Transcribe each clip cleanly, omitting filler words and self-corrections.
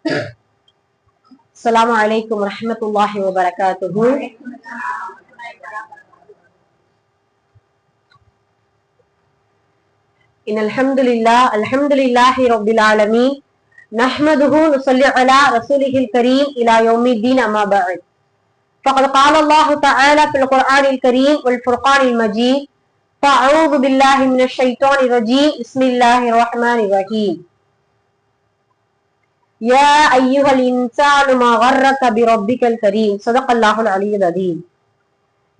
அஸ்ஸலாமு அலைக்கும் வரஹ்மத்துல்லாஹி வபரகாத்துஹு. இன்னல் ஹம்துலில்லாஹ் அல்ஹம்துலில்லாஹி ரப்பில் ஆலமீன் நஹ்மதுஹு நுஸல்லி அலா ரசூலிஹில் கரீம் இலா யௌமிddin அம்மா பஅத். ஃபகத் قال الله تعالى في القرآن الكريم والفرقان المجيد فأعوذ بالله من الشيطان الرجيم بسم الله الرحمن الرحيم يا أيها الإنسان ما غرك بربك الكريم صدق الله العلي العظيم.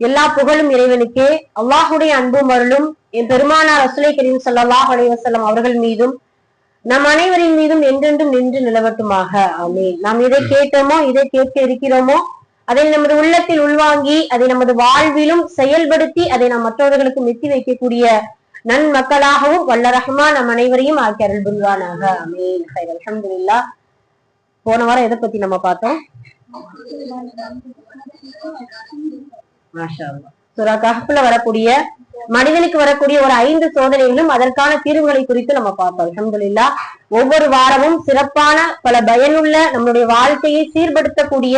எல்லா புகழும் இறைவனுக்கே, அல்லாஹுடைய அன்பும் அருளும் என் பெருமானார் ரசூலை கரீம் ஸல்லல்லாஹு அலைஹி வஸல்லம் அவர்கள் மீதும் நம் அனைவரின் மீதும் என்றென்றும் நின்று நிலவட்டுமாக. ஆமீன். நாம் எதை கேட்டோமோ, இதை கேட்க இருக்கிறோமோ, அதை நமது உள்ளத்தில் உள்வாங்கி அதை நமது வாழ்விலும் செயல்படுத்தி அதை நாம் மற்றவர்களுக்கு மெத்தி வைக்கக்கூடிய நன்மக்களாகவும் வல்ல ரஹ்மான் நம் அனைவரையும் ஆக்கி அருள் புரிவானாக. ஆமீன். அல்ஹம்துலில்லாஹ். போன வாரம் எதை பத்தி நம்ம பார்த்தோம்? மாஷா அல்லாஹ். சூரா கஹ்ஃப்ல வரக்கூடிய மனிதனுக்கு வரக்கூடிய ஒரு 5 சோதனைகளும் அதற்கான தீர்வுகளை குறித்து நம்ம பார்த்தோம். அல்ஹம்துலில்லாஹ். ஒவ்வொரு வாரமும் சிறப்பான பல பயனுள்ள நம்மளுடைய வாழ்க்கையை சீர்படுத்தக்கூடிய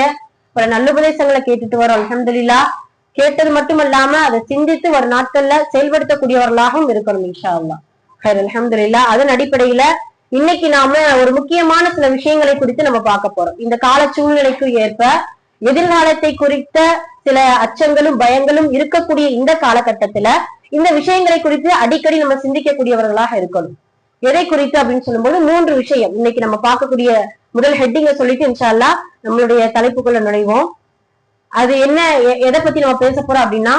பல நல்லுபதேசங்களை கேட்டுட்டு வரோம். அல்ஹம்துலில்லாஹ். கேட்டது மட்டுமல்லாம அதை சிந்தித்து ஒரு நாட்கள்ல செயல்படுத்தக்கூடியவர்களாகவும் இருக்கணும் இன்ஷா அல்லாஹ். அல்ஹம்துலில்லாஹ். அதன் அடிப்படையில இன்னைக்கு நாம ஒரு முக்கியமான சில விஷயங்களை குறித்து நம்ம பார்க்க போறோம். இந்த கால சூழ்நிலைக்கு ஏற்ப எதிர்காலத்தை குறித்த சில அச்சங்களும் பயங்களும் இருக்கக்கூடிய இந்த காலகட்டத்துல இந்த விஷயங்களை குறித்து அடிக்கடி நம்ம சிந்திக்கக்கூடியவர்களாக இருக்கணும். எதை குறித்து அப்படின்னு சொல்லும்போது 3 விஷயம் இன்னைக்கு நம்ம பார்க்கக்கூடிய முதல் ஹெட்டிங்க சொல்லிட்டு இன்ஷா அல்லாஹ் நம்மளுடைய தலைப்புக்குள்ள நுழைவோம். அது என்ன, எதை பத்தி நம்ம பேச போறோம் அப்படின்னா,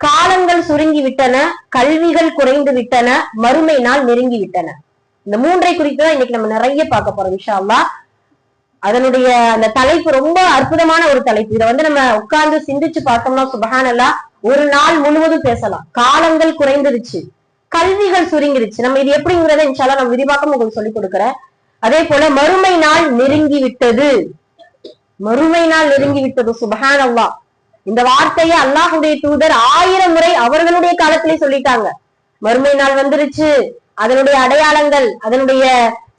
காலங்கள் சுருங்கி விட்டன, கல்விகள் குறைந்து விட்டன, மறுமை நாள் நெருங்கி விட்டன. இந்த 3ஐ குறித்து தான் இன்னைக்கு நம்ம நிறைய பார்க்க போறோம் இன்ஷா அல்லாஹ். அதனுடைய அந்த தலைப்பு ரொம்ப அற்புதமான ஒரு தலைப்பு. இதை நம்ம உட்கார்ந்து சிந்திச்சு பார்த்தோம்னா சுபஹானல்லாஹ் ஒரு நாள் முழுவதும் பேசலாம். காலங்கள் குறைந்துருச்சு, கல்விகள் சுருங்கிருச்சு. நம்ம இது எப்படிங்கிறத இன்ஷா அல்லாஹ் நம்ம விரிவாக்கம் உங்களுக்கு சொல்லிக் கொடுக்குறேன். அதே போல மறுமை நாள் நெருங்கி விட்டது, மறுமை நாள் நெருங்கி விட்டது. சுபஹானல்லாஹ். இந்த வார்த்தையை அல்லாஹுடைய தூதர் 1000 முறை அவர்களுடைய காலத்திலே சொல்லிட்டாங்க. மறுமை நாள் வந்துருச்சு, அதனுடைய அடையாளங்கள், அதனுடைய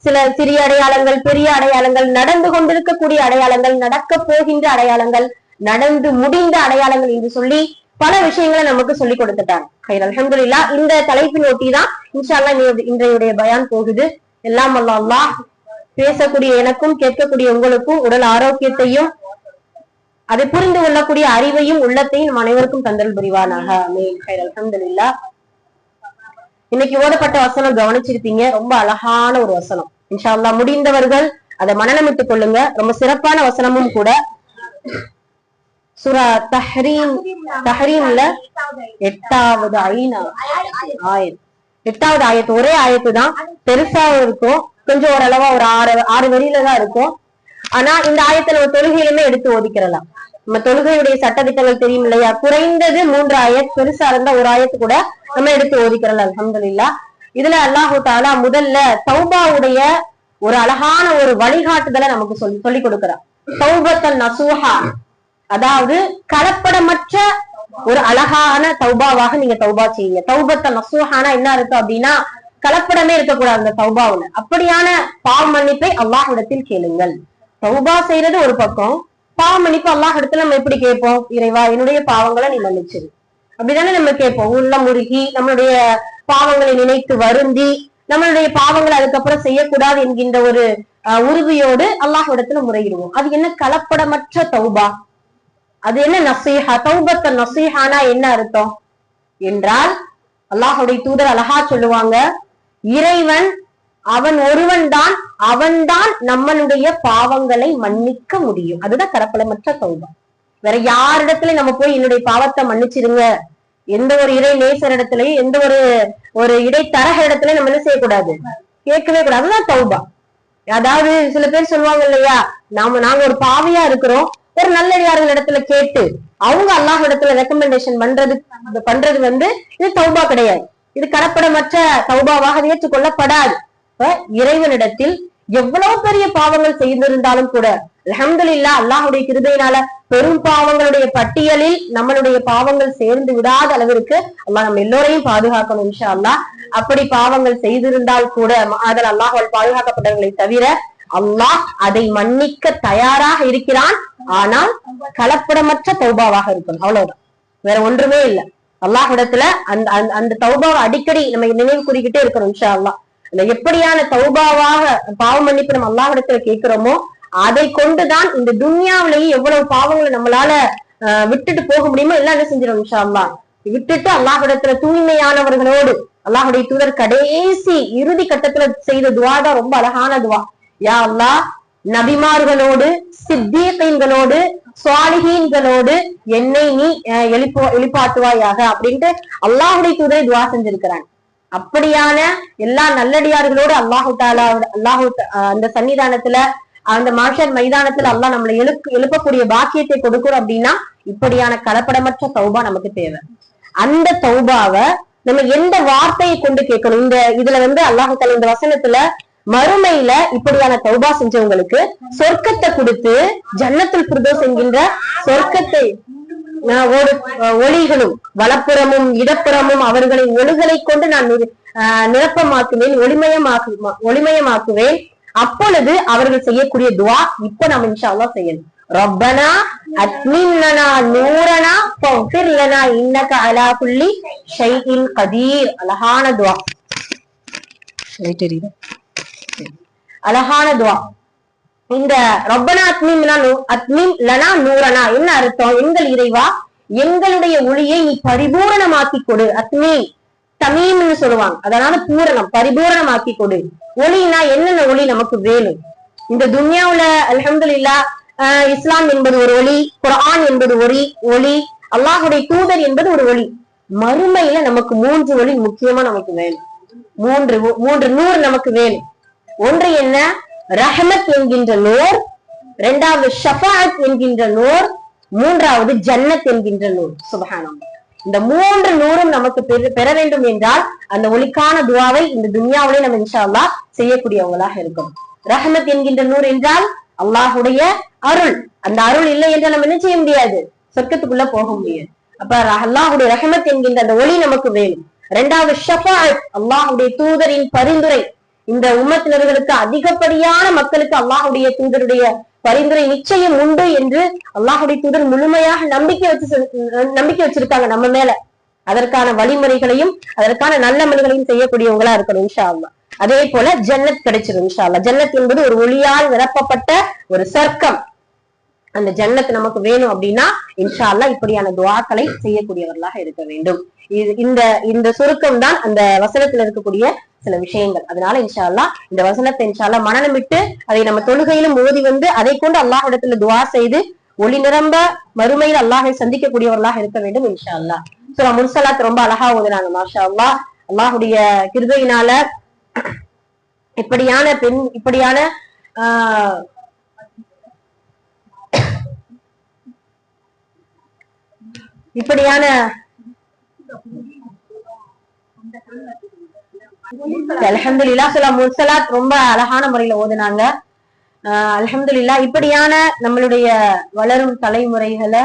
சில சிறிய அடையாளங்கள், பெரிய அடையாளங்கள், நடந்து கொண்டிருக்கக்கூடிய அடையாளங்கள், நடக்க போகின்ற அடையாளங்கள், நடந்து முடிந்த அடையாளங்கள் என்று சொல்லி பல விஷயங்களை நமக்கு சொல்லி கொடுத்துட்டாங்க. அல்ஹம்துலில்லாஹ். இந்த தலைப்பின் ஒட்டி தான் இன்ஷா அல்லாஹ் இன்றைய பயான் போகுது. எல்லாம் அல்லாஹ் பேசக்கூடிய எனக்கும் கேட்கக்கூடிய உங்களுக்கும் உடல் ஆரோக்கியத்தையும் அதை புரிந்து கொள்ளக்கூடிய அறிவையும் உள்ளத்தையும் நம் அனைவருக்கும் தந்தல் புரிவானாக. ஆமீன். அல்ஹம்துலில்லாஹ். இன்னைக்கு ஓதப்பட்ட வசனம் கவனிச்சிருப்பீங்க. ரொம்ப அழகான ஒரு வசனம். இன்ஷா அல்லாஹ் முடிந்தவர்கள் அதை மனநமிட்டுக் கொள்ளுங்க. ரொம்ப சிறப்பான வசனமும் கூட. சூரா தஹ்ரீம்ல 8வது ஆயத். 8வது ஆயத் ஒரே ஆயத்து தான், பெருசாவும் இருக்கும், கொஞ்சம் ஓரளவா ஒரு 6 வரியில தான் இருக்கும். ஆனா இந்த ஆயத்தை நம்ம தொழுகையிலுமே எடுத்து ஓதிக்கிறலாம். நம்ம தொழுகையுடைய சட்டதிட்டங்கள் தெரியும் இல்லையா? குறைந்தது 3 ஆயத், பெருசா இருந்தா ஒரு ஆயத்து கூட நம்ம எடுத்து ஓதிக்கிறலாம். அல்ஹம்துலில்லாஹ். இதுல அல்லாஹு தஆலா முதல்ல தௌபாவுடைய ஒரு அழகான ஒரு வழிகாட்டுதலை நமக்கு சொல்லி கொடுக்கிறார். தௌபத்தன் நசூஹா, அதாவது கலப்படமற்ற ஒரு அழகான தௌபாவாக நீங்க தௌபா செய்யுங்க. தௌபத்தன் நசூஹானா என்ன இருக்கு அப்படின்னா, கலப்படமே இருக்கக்கூடாது அந்த தௌபாவுல. அப்படியான பாவ மன்னிப்பை அல்லாஹ் இடத்தில் கேளுங்கள். தௌபா செய்யறது ஒரு பக்கம், பாவ மன்னிப்பு அல்லாஹ் இடத்துல நம்ம எப்படி கேட்போம்? இறைவா என்னுடைய பாவங்களை நீ மன்னிச்சிரு அப்படிதானே நம்ம கேட்போம். உள்ள முருகி நம்மளுடைய பாவங்களை நினைத்து வருந்தி நம்மளுடைய பாவங்களை அதுக்கப்புறம் செய்யக்கூடாது என்கின்ற ஒரு உறுதியோடு அல்லாஹ் இடத்துல முறையிடுவோம். அது என்ன கலப்படமற்ற தௌபா? அது என்ன நசீஹா? தௌபத்த நசீஹானா என்ன அர்த்தம் என்றால், அல்லாஹுடைய தூதர் அழகா சொல்லுவாங்க, இறைவன் அவன் ஒருவன் தான், அவன்தான் நம்மளுடைய பாவங்களை மன்னிக்க முடியும். அதுதான் கலப்படமற்ற தௌபா. வேற யாரிடத்துல நம்ம போய் என்னுடைய பாவத்தை மன்னிச்சிருங்க, எந்த ஒரு இறை நேசர் இடத்துலயும் எந்த ஒரு இடைத்தரக இடத்துலயும் நம்ம என்ன செய்யக்கூடாது, கேட்கவே கூடாது. அதுதான் தௌபா. அதாவது சில பேர் சொல்லுவாங்க இல்லையா, நாங்க ஒரு பாவியா இருக்கிறோம், ஒரு நல்லடியார்கள் இடத்துல கேட்டு அவங்க அல்லாஹ் இடத்துல ரெக்கமெண்டேஷன் பண்றது இது தௌபா கிடையாது. இது கலப்படமற்ற தௌபாவாக ஏற்றுக்கொள்ளப்படாது. இறைவனிடத்தில் எவ்வளவு பெரிய பாவங்கள் செய்திருந்தாலும் கூட அல்ஹம்துலில்லாஹ் அல்லாஹுடைய கிருபையினால பெரும் பாவங்களுடைய பட்டியலில் நம்மளுடைய பாவங்கள் சேர்ந்து விடாத அளவிற்கு அல்லாஹ் நம்ம எல்லோரையும் பாதுகாக்கணும் இன்ஷா அல்லாஹ். அப்படி பாவங்கள் செய்திருந்தால் கூட அதில் அல்லாஹ்வால் பாதுகாக்கப்பட்டவர்களை தவிர அல்லாஹ் அதை மன்னிக்க தயாராக இருக்கிறான். ஆனால் கலப்படமற்ற தௌபாவாக இருக்கணும், அவ்வளவுதான், வேற ஒன்றுமே இல்லை. அல்லாஹ்விடத்துல அந்த அந்த தௌபாவை அடிக்கடி நம்ம நினைவு கூறிக்கிட்டே இருக்கணும். இன்ஷா அல்லாஹ் அந்த எப்படியான தௌபாவாக பாவ மன்னிப்பு நம்ம அல்லாஹ்விடத்துல கேட்கிறோமோ அதை கொண்டுதான் இந்த துன்யாவிலேயே எவ்வளவு பாவங்களை நம்மளால விட்டுட்டு போக முடியுமோ எல்லாம் என்ன செஞ்சிடும் இன்ஷா அல்லாஹ். விட்டுட்டு அல்லாஹ்விடத்துல தூய்மையானவர்களோடு, அல்லாஹுடைய தூதர் கடைசி இறுதி கட்டத்துல செய்த துவா தான் ரொம்ப அழகான துவா. யா அல்லாஹ், நபிமார்களோடு, சித்தீகீன்களோடு, சாலிஹீன்களோடு என்னை நீ எழுப்பாட்டுவாயாக அப்படின்ட்டு அல்லாஹுடைய தூதரை துவா செஞ்சிருக்கிறாங்க. அப்படியான எல்லா நல்லடியார்களோடு அல்லாஹு அந்த சன்னிதானத்துல, அந்த மாஷர் மைதானத்துல அல்லாஹ் நம்மளை எழுப்பக்கூடிய பாக்கியத்தை கொடுக்கிறோம். அப்படின்னா இப்படியான கலப்படமற்ற தௌபா நமக்கு தேவை. அந்த தௌபாவை நம்ம எந்த வார்த்தையை கொண்டு கேட்கணும்? இதுல அல்லாஹு தாலா இந்த வசனத்துல மறுமையில இப்படியான தௌபா செஞ்சவங்களுக்கு சொர்க்கத்தை கொடுத்து, ஜன்னத்துல் ஃபிர்தௌஸ் என்கின்ற சொர்க்கத்தை ஒளிகளும் வலப்புறமும் இடப்புறமும் அவர்களின் ஒளிகளை கொண்டு நான் நிரப்பமாக்குவேன், ஒளிமயமாக்குவேன். அப்பொழுது அவர்கள் செய்யக்கூடிய துவா இப்ப நம்ம இன்ஷா அல்லாஹ் செய்யணும். ரப்பனா அத்மிம் லனா நூரனா ஃபக்ஃபிர் லனா இன்னக அலா குல்லி ஷைஇன் கதீர். அழகான துவா, அழகான துவா. இந்த ரப்பனா அத்மிம் லனா நூரனா என்ன அர்த்தம்? எங்கள் இறைவா, எங்களுடைய ஒளியை நீ பரிபூரணமாக்கி கொடு. அத்மீம் தமீம்னு சொல்லுவாங்க, அதனால பூரணம், பரிபூரணமாக்கி கொடு. ஒளினா என்னென்ன ஒளி நமக்கு வேணும்? இந்த துன்யாவுல அல்ஹம்துலில்லாஹ் இஸ்லாம் என்பது ஒரு ஒளி, குர்ஆன் என்பது ஒளி, அல்லாஹுடைய தூதர் என்பது ஒரு ஒளி. மறுமையில நமக்கு 3 ஒளி முக்கியமா நமக்கு வேணும். மூன்று நூறு நமக்கு வேணும். ஒன்று என்ன? ரஹமத் என்கின்ற நூர், இரண்டாவது ஷஃபாஅத் என்கின்ற நூர், மூன்றாவது ஜன்னத் என்கின்ற நூர். சுப்ஹானல்லாஹ். இந்த 3 நூறும் நமக்கு பெற வேண்டும் என்றால் அந்த ஒளிக்கான துவாவை இந்த துன்யாவிலே நம்ம இன்ஷா அல்லாஹ் செய்யக்கூடியவங்களாக இருக்கும். ரஹமத் என்கின்ற நூர் என்றால் அல்லாஹுடைய அருள். அந்த அருள் இல்லை என்றால் நம்ம என்ன செய்ய முடியாது? சொர்க்கத்துக்குள்ள போக முடியாது. அப்ப அல்லாஹுடைய ரஹமத் என்கின்ற அந்த ஒளி நமக்கு வேணும். இரண்டாவது ஷஃபாஅத், அல்லாஹுடைய தூதரின் பரிந்துரை. இந்த உம்மத்தினர்களுக்கு அதிகப்படியான மக்களுக்கு அல்லாஹுடைய தூதருடைய பரிந்துரை நிச்சயம் உண்டு என்று அல்லாஹுடைய தூதர் முழுமையாக நம்பிக்கை வச்சிருக்காங்க நம்ம மேல. அதற்கான வழிமுறைகளையும் அதற்கான நல்ல மனிதர்களையும் செய்யக்கூடியவங்களா இருக்கணும் இன்ஷா அல்லாஹ். அதே போல ஜன்னத் கிடைச்சிடும் இன்ஷா அல்லாஹ். ஜன்னத் என்பது ஒரு ஒளியால் நிரப்பப்பட்ட ஒரு சொர்க்கம். அந்த ஜன்னத் நமக்கு வேணும் அப்படின்னா இன்ஷா அல்லாஹ் இப்படியான துஆக்களை செய்யக்கூடியவர்களாக இருக்க வேண்டும். இந்த சுருக்கம் தான் அந்த வசனத்துல இருக்கக்கூடிய சில விஷயங்கள். அதனால இன்ஷா அல்லாஹ் இந்த வசனத்தை இன்ஷா அல்லாஹ் மனனமிட்டு அதை நம்ம தொழுகையிலும் ஓதி அதை கொண்டு அல்லாஹ் இடத்துல துஆ செய்து ஒளி நிரம்ப மறுமையில் அல்லாஹை சந்திக்கக்கூடியவர்களாக இருக்க வேண்டும் இன்ஷா அல்லாஹ். சூரா முர்சலாத் ரொம்ப அழகா ஓதுனாங்க மாஷா அல்லாஹ். அல்லாஹுடைய கிருபையினால இப்படியான அல்ஹம்துலில்லாஹ் சூரா முர்சலாத் ரொம்ப அழகான முறையில ஓதுனாங்க. அல்ஹம்துலில்லாஹ் இப்படியான நம்மளுடைய வளரும் தலைமுறைகளை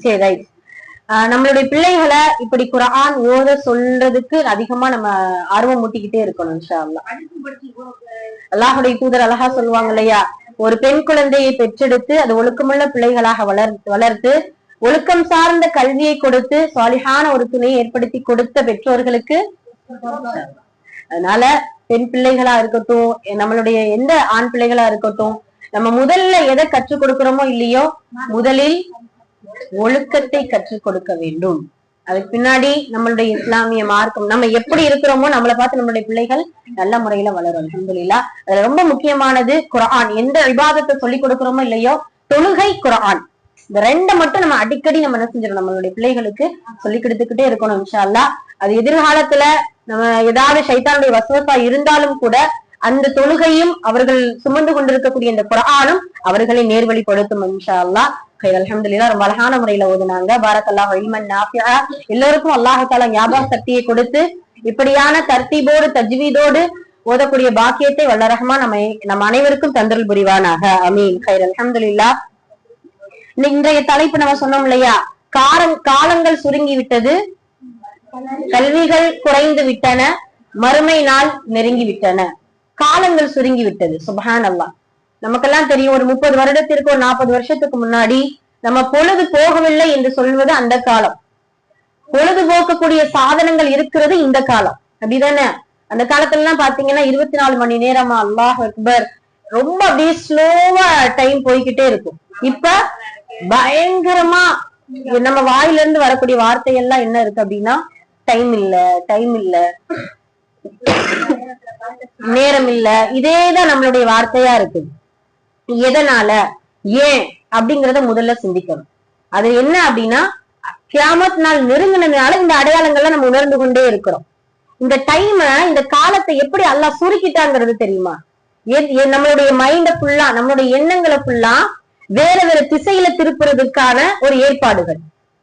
சரி ரைட் நம்மளுடைய பிள்ளைகளை இப்படி குர்ஆன் ஓத சொல்றதுக்கு அதிகமா நம்ம ஆர்வம் மூட்டிக்கிட்டே இருக்கணும் இன்ஷா அல்லாஹ். அல்லாஹுடைய தூதர் அழகா சொல்லுவாங்க இல்லையா, ஒரு பெண் குழந்தையை பெற்றெடுத்து அது ஒழுக்கமுள்ள பிள்ளைகளாக வளர்த்து ஒழுக்கம் சார்ந்த கல்வியை கொடுத்து சாலிஹான ஒரு துணையை ஏற்படுத்தி கொடுத்த பெற்றோர்களுக்கு. அதனால பெண் பிள்ளைகளா இருக்கட்டும், நம்மளுடைய எந்த ஆண் பிள்ளைகளா இருக்கட்டும், நம்ம முதல்ல எதை கற்றுக் கொடுக்கிறோமோ இல்லையோ முதலில் ஒழுக்கத்தை கற்றுக் கொடுக்க வேண்டும். அதுக்கு பின்னாடி நம்மளுடைய இஸ்லாமிய மார்க்கம், நம்ம எப்படி இருக்கிறோமோ நம்மளை பார்த்து நம்மளுடைய பிள்ளைகள் நல்ல முறையில வளரும். அல்ஹம்துலில்லாஹ். அதுல ரொம்ப முக்கியமானது குர்ஆன். எந்த இபாதத்தை சொல்லிக் கொடுக்கிறோமோ இல்லையோ, தொழுகை, குர்ஆன், இந்த ரெண்டை மட்டும் நம்ம அடிக்கடி நம்ம என்ன செஞ்சிடணும், நம்மளுடைய பிள்ளைகளுக்கு சொல்லி கொடுத்துக்கிட்டே இருக்கணும் இன்ஷா அல்லாஹ். அது எதிர்காலத்துல நம்ம ஏதாவது ஷைத்தானுடைய வசவசா இருந்தாலும் கூட அந்த தொழுகையும் அவர்கள் சுமந்து கொண்டிருக்கக்கூடிய இந்த குர்ஆனும் அவர்களை நேர்வழிப்படுத்தும் இன்ஷா அல்லாஹ். அல்ஹம்துலில்லாஹ். ரொம்ப அழகான முறையில ஓதுனாங்க. பாரக்கல்லாஹு இல்மன் நாஃபிஆ. எல்லோருக்கும் அல்லாஹ் தஆலா ஞாபக சக்தியை கொடுத்து இப்படியான தர்த்தீபோடு தஜ்வீதோடு ஓதக்கூடிய பாக்கியத்தை வல்ல ரஹ்மான் நம்ம அனைவருக்கும் தந்தருள் புரிவானாக. ஆமீன். கைர். அல்ஹம்துலில்லாஹ். இன்றைய தலைப்பு நம்ம சொன்னோம் இல்லையா, காலங்கள் சுருங்கி விட்டது, கல்விகள் குறைந்து விட்டன, மறுமை நாள் நெருங்கி விட்டன. காலங்கள் சுருங்கி விட்டது. சுப்ஹான் அல்லாஹ். நமக்கெல்லாம் தெரியும், ஒரு 30 வருடத்திற்கு, ஒரு 40 வருஷத்துக்கு முன்னாடி நம்ம பொழுது போகவில்லை என்று சொல்வது அந்த காலம். பொழுதுபோக்கக்கூடிய சாதனங்கள் இருக்கிறது இந்த காலம், அப்படிதானே? அந்த காலத்துல எல்லாம் பாத்தீங்கன்னா 24 மணி நேரமா அல்லாஹ் அக்பர், ரொம்ப அப்படியே ஸ்லோவா டைம் போய்கிட்டே இருக்கும். இப்ப பயங்கரமா நம்ம வாயில இருந்து வரக்கூடிய வார்த்தை எல்லாம் என்ன இருக்கு அப்படின்னா, டைம் இல்ல, டைம் இல்ல, நேரம் இல்ல. இதேதான் நம்மளுடைய வார்த்தையா இருக்குது. எதனால, ஏன் அப்படிங்கறத முதல்ல சிந்திக்கணும். அது என்ன அப்படின்னா, கியாமத் நாள் நெருங்கினதுனால இந்த அடையாளங்கள்ல நம்ம உணர்ந்து கொண்டே இருக்கிறோம். இந்த டைம, இந்த காலத்தை எப்படி அல்லாஹ் சுருக்கிட்டாங்கிறது தெரியுமா? நம்மளுடைய மைண்ட ஃபுல்லா, நம்மளுடைய எண்ணங்களை ஃபுல்லா வேற வேற திசையில திருப்புறதுக்கான ஒரு ஏற்பாடுகள்.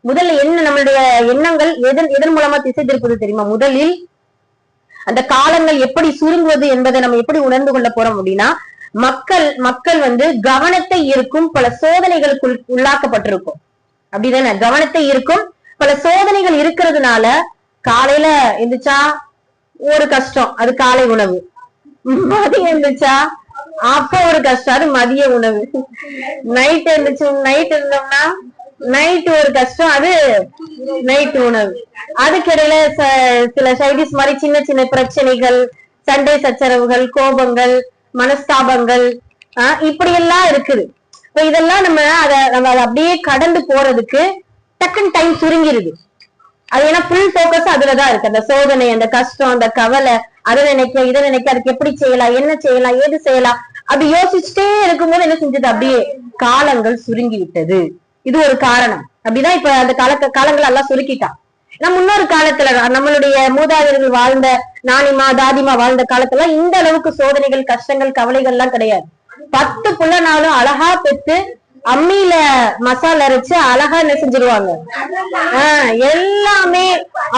முதல்ல என்ன நம்மளுடைய எண்ணங்கள் எதன் மூலமா திசை திருப்பது தெரியுமா? முதலில் அந்த காலங்கள் எப்படி சுருங்குவது என்பதை நம்ம எப்படி உணர்ந்து கொள்ள போறோம் அப்படின்னா, மக்கள் வந்து கவனத்தை ஈர்க்கும் பல சோதனைகளுக்கு உள்ளாக்கப்பட்டிருக்கும், அப்படிதானே? கவனத்தை ஈர்க்கும் பல சோதனைகள் இருக்கிறதுனால காலையில எந்திரிச்சா ஒரு கஷ்டம், அது காலை உணவு. மதியம் இருந்துச்சா அப்ப ஒரு கஷ்டம், அது மதிய உணவு. நைட் இருந்தோம்னா நைட் ஒரு கஷ்டம், அது நைட் உணவு. அதுக்கிடையில சில சைடிஸ் மாதிரி சின்ன சின்ன பிரச்சனைகள், சண்டை சச்சரவுகள், கோபங்கள், மனஸ்தாபங்கள், இப்படி எல்லாம் இருக்குது. இப்ப இதெல்லாம் நம்ம அதை அப்படியே கடந்து போறதுக்கு டக்குன்னு டைம் சுருங்கிருது. அது ஏன்னா ஃபுல் போக்கஸ் அதுலதான் இருக்கு. அந்த சோதனை, அந்த கஷ்டம், அந்த கவலை, அதை நினைக்க இதை நினைக்க, அதுக்கு எப்படி செய்யலாம், என்ன செய்யலாம், ஏது செய்யலாம், அப்படி யோசிச்சுட்டே இருக்கும்போது என்ன செஞ்சது, அப்படியே காலங்கள் சுருங்கி விட்டது. இது ஒரு காரணம். அப்படிதான் இப்ப அந்த காலங்கள் எல்லாம் சுருக்கிட்டான். ஏன்னா முன்னொரு காலத்துல நம்மளுடைய மூதாதையர்கள் வாழ்ந்த, நானிமா தாதிமா வாழ்ந்த காலத்துல இந்த அளவுக்கு சோதனைகள், கஷ்டங்கள், கவலைகள் எல்லாம் கிடையாது. 10 புள்ள நாளும் அழகா பெத்து அம்மியில மசாலா அரைச்சு அழகா என்ன செஞ்சிருவாங்க. எல்லாமே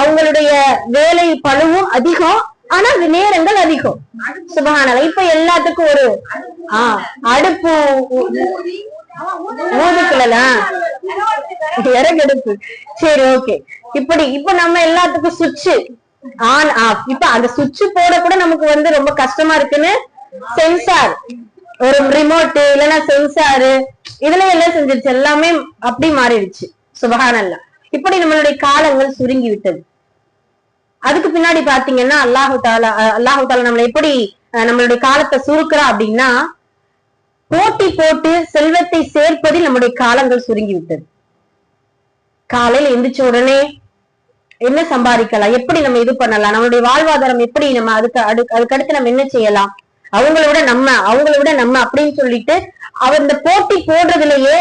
அவங்களுடைய வேலை பழுவும் அதிகம், ஆனா நேரங்கள் அதிகம். சுபஹானல்லாஹ். இப்ப எல்லாத்துக்கும் ஒரு அடுப்பு ஊதுக்குலாம் விறகடுப்பு, சரி ஓகே. இப்ப நம்ம எல்லாத்துக்கும் சுவிட்ச் ஆன் ஆஃப். இப்ப அந்த சுவிட்ச் போட கூட நமக்கு வந்து ரொம்ப கஷ்டமா இருக்குன்னு சென்சார், ஒரு ரிமோட் இல்லைன்னா சென்சாரு, இதுல எல்லாம் செஞ்சிருச்சு, எல்லாமே அப்படி மாறிடுச்சு. சுபஹானல்லாஹ். இப்படி நம்மளுடைய காலங்கள் சுருங்கி விட்டது. அதுக்கு பின்னாடி பாத்தீங்கன்னா அல்லாஹு தாலா நம்மளை எப்படி நம்மளுடைய காலத்தை சுருக்குறா அப்படின்னா, போட்டி போட்டு செல்வத்தை சேர்ப்பதில் நம்முடைய காலங்கள் சுருங்கி விட்டது. காலையில எந்திரிச்ச உடனே என்ன சம்பாதிக்கலாம், எப்படி நம்ம இது பண்ணலாம், நம்மளுடைய வாழ்வாதாரம் எப்படி, நம்ம அதுக்கடுத்து நம்ம என்ன செய்யலாம், அவங்கள விட நம்ம அப்படின்னு சொல்லிட்டு அவர் இந்த போட்டி போடுறதுலயே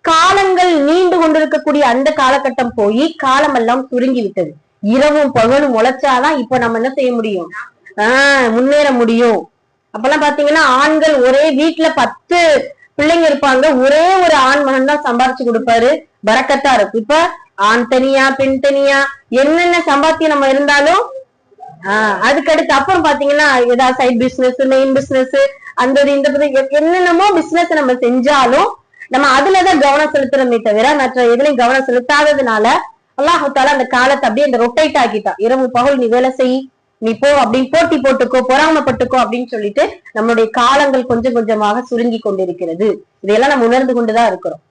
காலங்கள் நீண்டு கொண்டிருக்கக்கூடிய அந்த காலகட்டம் போய் காலம் எல்லாம் சுருங்கி விட்டது. இரவும் பகலும் உழைச்சாதான் இப்ப நம்ம என்ன செய்ய முடியும், முன்னேற முடியும். அப்பெல்லாம் பாத்தீங்கன்னா ஆண்கள் ஒரே வீட்டுல 10 பிள்ளைங்க இருப்பாங்க, ஒரே ஒரு ஆண் மகன் தான் சம்பாரிச்சு கொடுப்பாரு, பரக்கத்தா இருக்கும். இப்ப ஆண் தனியா பெண் தனியா என்னென்ன சம்பாத்தியம் நம்ம இருந்தாலும் அதுக்கடுத்து அப்புறம் பாத்தீங்கன்னா ஏதாவது சைட் பிசினஸ், மெயின் பிசினஸ், அந்த இந்த என்னென்னமோ பிசினஸ் நம்ம செஞ்சாலும் நம்ம அதுலதான் கவனம் செலுத்துறோமே தவிர மற்ற எதுலையும் கவனம் செலுத்தாததுனால அல்லாஹ் தஆலா அந்த காலத்தை அப்படியே அந்த ரொட்டேட் ஆக்கிட்டான். இரவு பகல் நீ வேலை செய், நீ போ அப்படின்னு போட்டி போட்டுக்கோ, பொறாமப்பட்டுக்கோ அப்படின்னு சொல்லிட்டு நம்மளுடைய காலங்கள் கொஞ்சம் கொஞ்சமாக சுருங்கி கொண்டிருக்கிறது. இதையெல்லாம் நம்ம உணர்ந்து கொண்டுதான் இருக்கிறோம்.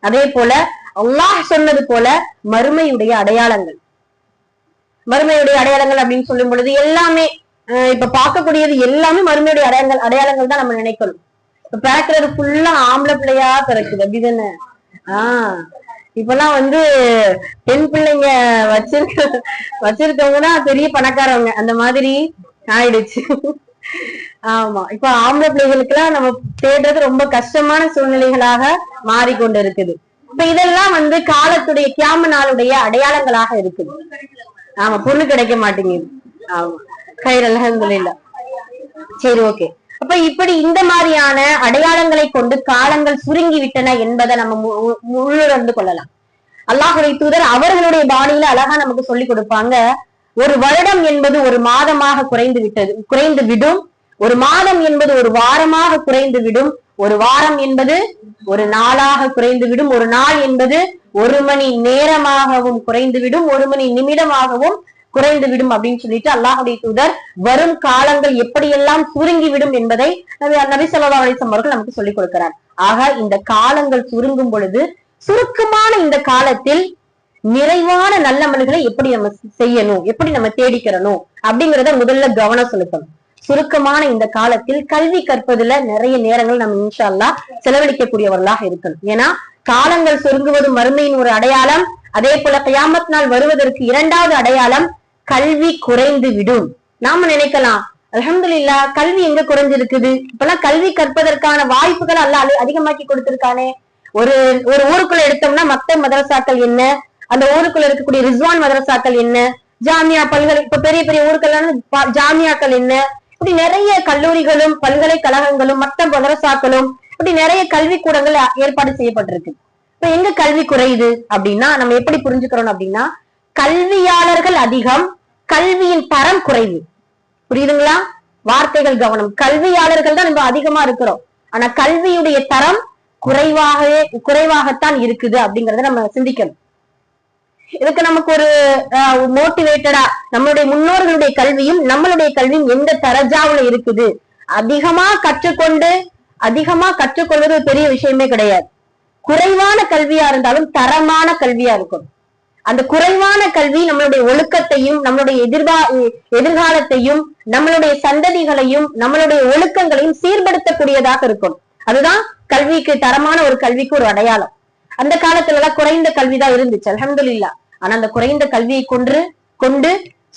அதே போல அல்லாஹ் சொன்னது போல மறுமையுடைய அடையாளங்கள் அப்படின்னு சொல்லும் பொழுது எல்லாமே இப்ப பார்க்கக்கூடியது எல்லாமே மறுமையுடைய அடையாளங்கள் தான் நம்ம நினைக்கணும். இப்ப பிறக்கிறது ஃபுல்லா ஆம்பளை பிள்ளையா பிறக்குது, அப்படிதானே? இப்பெல்லாம் வந்து பெண் பிள்ளைங்க வச்சிருக்கவங்கன்னா பெரிய பணக்காரவங்க, அந்த மாதிரி ஆயிடுச்சு. ஆமா, இப்ப ஆம்பளை பிள்ளைகளுக்கு எல்லாம் நம்ம தேடுறது ரொம்ப கஷ்டமான சூழ்நிலைகளாக மாறிக்கொண்டு இருக்குது. இப்ப இதெல்லாம் வந்து காலத்துடைய கியாம நாளுடைய அடையாளங்களாக இருக்குது. ஆமா, பொண்ணு கிடைக்க மாட்டேங்குது. ஆமா, கைர் அல்ஹம்துலில்லாஹ். சரி ஓகே. அப்ப இப்படி இந்த மாதிரியான அடையாளங்களை கொண்டு காலங்கள் சுருங்கி விட்டன என்பதை நம்ம உள்ளுணர்ந்து கொள்ளலாம். அல்லாஹ்வுடைய தூதர் அவர்களுடைய பாணியில அழகா நமக்கு சொல்லி கொடுப்பாங்க. ஒரு வருடம் என்பது ஒரு மாதமாக குறைந்து விடும், ஒரு மாதம் என்பது ஒரு வாரமாக குறைந்து விடும், ஒரு வாரம் என்பது ஒரு நாளாக குறைந்து விடும், ஒரு நாள் என்பது 1 மணி நேரமாகவும் குறைந்து விடும், 1 மணி நிமிடமாகவும் குறைந்து விடும் அப்படின்னு சொல்லிட்டு அல்லாஹுடைய தூதர் வரும் காலங்கள் எப்படியெல்லாம் சுருங்கி விடும் என்பதை நபி ஸல்லல்லாஹு அலைஹி வஸல்லம் அவர்கள் நமக்கு சொல்லிக் கொடுக்கிறார். ஆக இந்த காலங்கள் சுருங்கும் பொழுது சுருக்கமான இந்த காலத்தில் நிறைவான நல்ல அமல்களை எப்படி நம்ம செய்யணும், எப்படி நம்ம தேடிக்கிறணும் அப்படிங்கறத முதல்ல கவனம் செலுத்தணும். சுருக்கமான இந்த காலத்தில் கல்வி கற்பதுல நிறைய நேரங்கள் நம்ம இன்ஷா அல்லாஹ் செலவழிக்கக்கூடியவர்களாக இருக்கணும். ஏன்னா காலங்கள் சுருங்குவதும் மறுமையின் ஒரு அடையாளம். அதே போல கியாமத் நாள் வருவதற்கு இரண்டாவது அடையாளம் கல்வி குறைந்து விடும். நாம நினைக்கலாம் அல்ஹம்துலில்லாஹ் கல்வி எங்க குறைஞ்சிருக்குது, இப்பெல்லாம் கல்வி கற்பதற்கான வாய்ப்புகள் அல்லாஹ் அதிகமாக்கி கொடுத்திருக்கானே. ஒரு ஒரு ஊருக்குள்ள எடுத்தோம்னா மத்த மதரசாக்கள் என்ன, அந்த ஊருக்குள்ள இருக்கக்கூடிய ரிஸ்வான் மதரசாக்கள் என்ன, ஜாமியா பல்கலை, இப்ப பெரிய பெரிய ஊருக்கெல்லாம் ஜாமியாக்கள் என்ன, இப்படி நிறைய கல்லூரிகளும் பல்கலைக்கழகங்களும் மற்ற மதரசாக்களும் இப்படி நிறைய கல்வி கூடங்கள் ஏற்பாடு செய்யப்பட்டிருக்கு. இப்ப எங்க கல்வி குறையுது அப்படின்னா நம்ம எப்படி புரிஞ்சுக்கிறோம் அப்படின்னா, கல்வியாளர்கள் அதிகம், கல்வியின் தரம் குறைவு. புரியுதுங்களா? வார்த்தைகள் கவனம். கல்வியாளர்கள் தான் நம்ம அதிகமா இருக்கிறோம், ஆனா கல்வியுடைய தரம் குறைவாகத்தான் இருக்குது அப்படிங்கறத நம்ம சிந்திக்கணும். இதுக்கு நமக்கு ஒரு மோட்டிவேட்டடா நம்மளுடைய முன்னோர்களுடைய கல்வியும் நம்மளுடைய கல்வியும் எந்த தரஜாவுல இருக்குது. அதிகமா கற்றுக்கொள்வது ஒரு பெரிய விஷயமே கிடையாது. குறைவான கல்வியா இருந்தாலும் தரமான கல்வியா இருக்கும். அந்த குறைவான கல்வி நம்மளுடைய ஒழுக்கத்தையும் நம்மளுடைய எதிர்காலத்தையும் நம்மளுடைய சந்ததிகளையும் நம்மளுடைய ஒழுக்கங்களையும் சீர்படுத்தக்கூடியதாக இருக்கும். அதுதான் கல்விக்கு, தரமான ஒரு கல்விக்கு ஒரு அடையாளம். அந்த காலத்துல எல்லாம் குறைந்த கல்விதான் இருந்துச்சு, அல்ஹம்துலில்லாஹ். ஆனா அந்த குறைந்த கல்வியை கொண்டு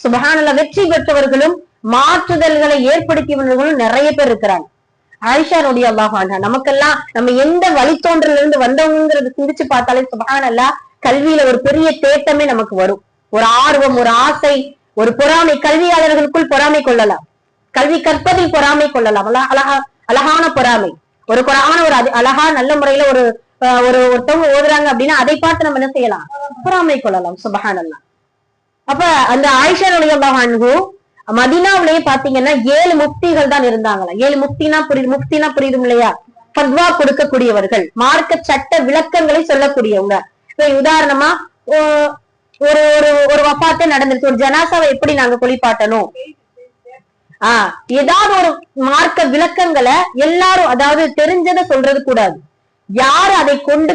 சுப்ஹானல்லாஹ் வெற்றி பெற்றவர்களும் மாற்றுதல்களை ஏற்படுத்தியவர்களும் நிறைய பேர் இருக்கிறாங்க. ஆயிஷா ரலியல்லாஹு அன்ஹா, நமக்கெல்லாம் நம்ம எந்த வழித்தோன்றல இருந்து வந்தவங்கிறது சிந்திச்சு பார்த்தாலே சுப்ஹானல்லாஹ் கல்வியில ஒரு பெரிய தேட்டமே நமக்கு வரும். ஒரு ஆர்வம், ஒரு ஆசை, ஒரு பொறாமை. கல்வியாளர்களுக்குள் பொறாமை கொள்ளலாம், கல்வி கற்பதில் பொறாமை கொள்ளலாம், அழகான பொறாமை. ஒரு குரான ஒரு அழகா நல்ல முறையில ஒருத்தவங்க ஓதுறாங்க அப்படின்னா அதை பார்த்து நம்ம என்ன செய்யலாம், பொறாமை கொள்ளலாம். சுப்ஹானல்லாஹ். அப்ப அந்த ஆயிஷா ரலியல்லாஹு அன்ஹா மதீனாவிலேயே பாத்தீங்கன்னா 7 முஃப்திகள் தான் இருந்தாங்களா. 7 முஃப்தினா புரியுது இல்லையா? ஃபத்வா கொடுக்கக்கூடியவர்கள், மார்க்க சட்ட விளக்கங்களை சொல்லக்கூடியவங்க. இப்ப உதாரணமா ஒரு வஃபாத்தே நடந்துருச்சு, ஒரு ஜனாசாவை எப்படி நாங்க குளிப்பாட்டணும், ஏதாவது ஒரு மார்க்க விளக்கங்களை எல்லாரும், அதாவது தெரிஞ்சதை சொல்றது கூடாது. யார் அதை கொண்டு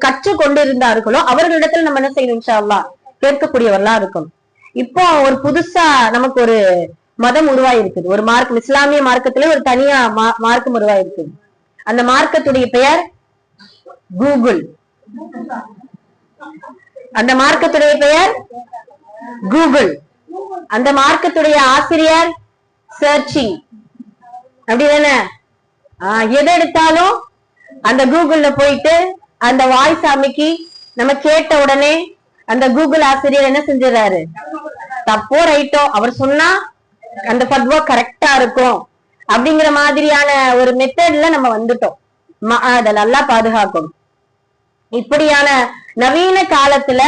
கற்று கொண்டு இருந்தார்களோ அவர்களிடத்துல நம்ம என்ன செய்யணும், இன்ஷா அல்லாஹ் கேட்கக்கூடியவர்களா இருக்கும். இப்போ ஒரு புதுசா நமக்கு ஒரு மதம் உருவாயிருக்குது, ஒரு மார்க்கம், இஸ்லாமிய மார்க்கத்திலே ஒரு தனியா மார்க்கம் உருவாயிருக்குது. அந்த மார்க்கத்துடைய பெயர் கூகுள். அந்த மார்க்கத்துடைய பெயர் கூகுள். அந்த மார்க்கத்துடைய ஆசிரியர் சர்ச்சிங். அப்படிதானே? எதை எடுத்தாலும் அந்த கூகுள்ல போயிட்டு அந்த வாய்ஸ் அமைக்கி நம்ம கேட்ட உடனே அந்த கூகுள் ஆசிரியர் என்ன செஞ்சிடறாரு, தப்போ ரைட்டோ அவர் சொன்னா அந்த ஃபத்வா கரெக்டா இருக்கும் அப்படிங்கிற மாதிரியான ஒரு மெத்தட்ல நம்ம வந்துட்டோம். அதை நல்லா பாதுகாக்கணும். இப்படியான நவீன காலத்துல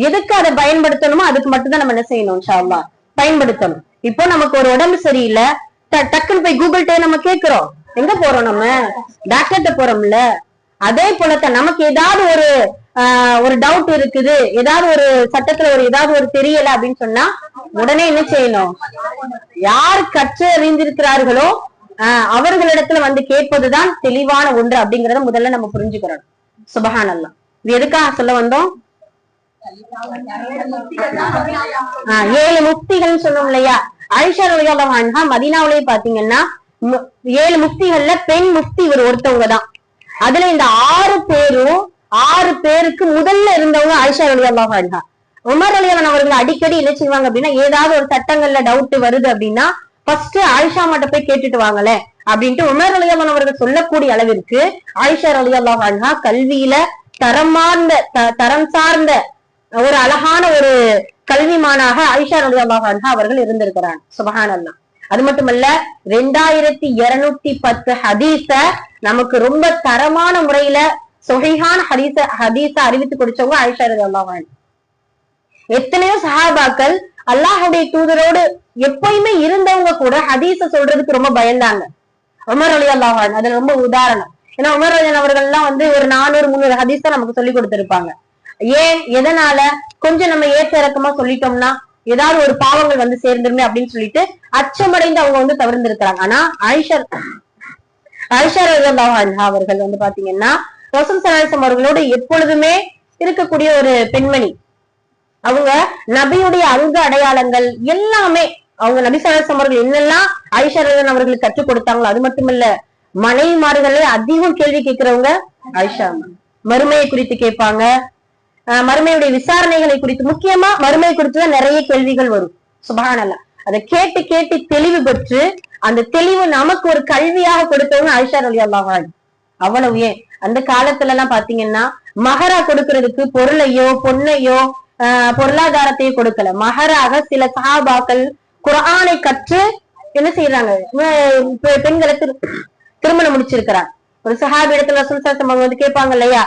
எதுக்கு அதை பயன்படுத்தணுமோ அதுக்கு மட்டும்தான் நம்ம என்ன செய்யணும், இன்ஷா அல்லாஹ் பயன்படுத்தணும். இப்போ நமக்கு ஒரு உடம்பு சரியில்லை, டக்குன்னு போய் கூகுள்கிட்ட நம்ம கேட்கிறோம். எங்க போறோம், நம்ம டாக்டர்கிட்ட போறோம்ல. அதே போலத்தான் நமக்கு ஏதாவது ஒரு டவுட் இருக்குது, ஏதாவது ஒரு சட்டத்துல ஏதாவது ஒரு தெரியல அப்படின்னு சொன்னா உடனே என்ன செய்யணும், யார் கற்று அறிந்திருக்கிறார்களோ அவர்களிடத்துல வந்து கேட்பதுதான் தெளிவான ஒன்று அப்படிங்கறத முதல்ல நம்ம புரிஞ்சுக்கிறோம். சுப்ஹானல்லாஹ். இது எதுக்காக சொல்ல வந்தோம், 7 முஃப்திகள் சொன்னோம் இல்லையா. ஆயிஷா ரலியல்லாஹு அன்ஹா மதீனாவிலேயே பாத்தீங்கன்னா 7 முஃப்திகள்ல பெண் முஃப்தி ஒருத்தவங்க தான். அதுல இந்த 6 பேருக்கு முதல்ல இருந்தவங்க ஆயிஷா ரலியல்லாஹு அன்ஹா. உமர் ரலியல்லாஹு அவர்கள் அடிக்கடி என்ன செய்வாங்க அப்படின்னா, ஏதாவது ஒரு சட்டங்கள்ல டவுட் வருது அப்படின்னா ஃபர்ஸ்ட் ஆயிஷா மட்டும் போய் கேட்டுட்டு வாங்கல அப்படின்ட்டு உமர் ரலியல்லாஹு அவர்கள் சொல்லக்கூடிய அளவிற்கு ஆயிஷா ரலியல்லாஹு அன்ஹா கல்வியில தரம் சார்ந்த ஒரு அழகான ஒரு கல்விமானாக ஆயிஷா ரலியல்லாஹு அன்ஹா அவர்கள் இருந்திருக்கிறாங்க. சுப்ஹானல்லாஹ். அது மட்டுமல்ல 2210 ஹதீஸ நமக்கு ரொம்ப தரமான முறையில சொஹீஹான ஹதீஸ அறிவித்து கொடுத்தவங்க ஆயிஷா ரலியல்லாஹு அன்ஹா. எத்தனையோ சஹாபாக்கள் அல்லாஹ்வுடைய தூதரோடு எப்பயுமே இருந்தவங்க கூட ஹதீஸ சொல்றதுக்கு ரொம்ப பயந்தாங்க. உமர் ரலியல்லாஹு அன்ஹு அதுல ரொம்ப உதாரணம். ஏன்னா உமர் ரலியல்லாஹு அவர்கள் எல்லாம் வந்து ஒரு 400-300 ஹதீஸ நமக்கு சொல்லி கொடுத்திருப்பாங்க. ஏன், எதனால, கொஞ்சம் நம்ம ஏற்ற இறக்கமா சொல்லிட்டோம்னா ஏதாவது ஒரு பாவங்கள் வந்து சேர்ந்துருமே அப்படின்னு சொல்லிட்டு அச்சமடைந்து அவங்க வந்து தவிர்த்திருக்கிறாங்க. ஆனா ஆயிஷா அவர்கள் வந்து பாத்தீங்கன்னா ரசூல் ஸல்லல்லாஹு அலைஹி வஸல்லம் அவர்களோடு எப்பொழுதுமே இருக்கக்கூடிய ஒரு பெண்மணி. அவங்க நபியுடைய அங்க அடையாளங்கள் எல்லாமே அவங்க நபி ஸல்லல்லாஹு அலைஹி வஸல்லம் அவர்கள் என்னெல்லாம் ஆயிஷா ரலியல்லாஹு அவர்களுக்கு கற்றுக் கொடுத்தாங்களோ அது மட்டுமல்ல, மனைவிமார்களே அதிகம் கேள்வி கேட்கிறவங்க ஆயிஷா. மறுமையை குறித்து கேட்பாங்க, மறுமையுடைய விசாரணைகளை குறித்து, முக்கியமா மறுமை குறித்துதான் நிறைய கேள்விகள் வரும். சுப்ஹானல்லாஹ். அதை கேட்டு கேட்டு தெளிவு பெற்று அந்த தெளிவு நமக்கு ஒரு கல்வியாக கொடுத்தவங்க ஆயிஷா ரலியல்லாஹு அன்ஹா. அவ்வளவு ஏன் அந்த காலத்துல எல்லாம் பாத்தீங்கன்னா மகரா கொடுக்கறதுக்கு பொருளையோ பொன்னையோ பொருளாதாரத்தையோ கொடுக்கல. மகராக சில சஹாபாக்கள் குர்ஆனை கற்று என்ன செய்யறாங்க, பெண்களுக்கு திருமணம் முடிச்சிருக்கிறார். ஒரு சஹாபி இடத்துல ரசூல் ஸல்லல்லாஹு அலைஹி வஸல்லம் வந்து கேட்பாங்க இல்லையா,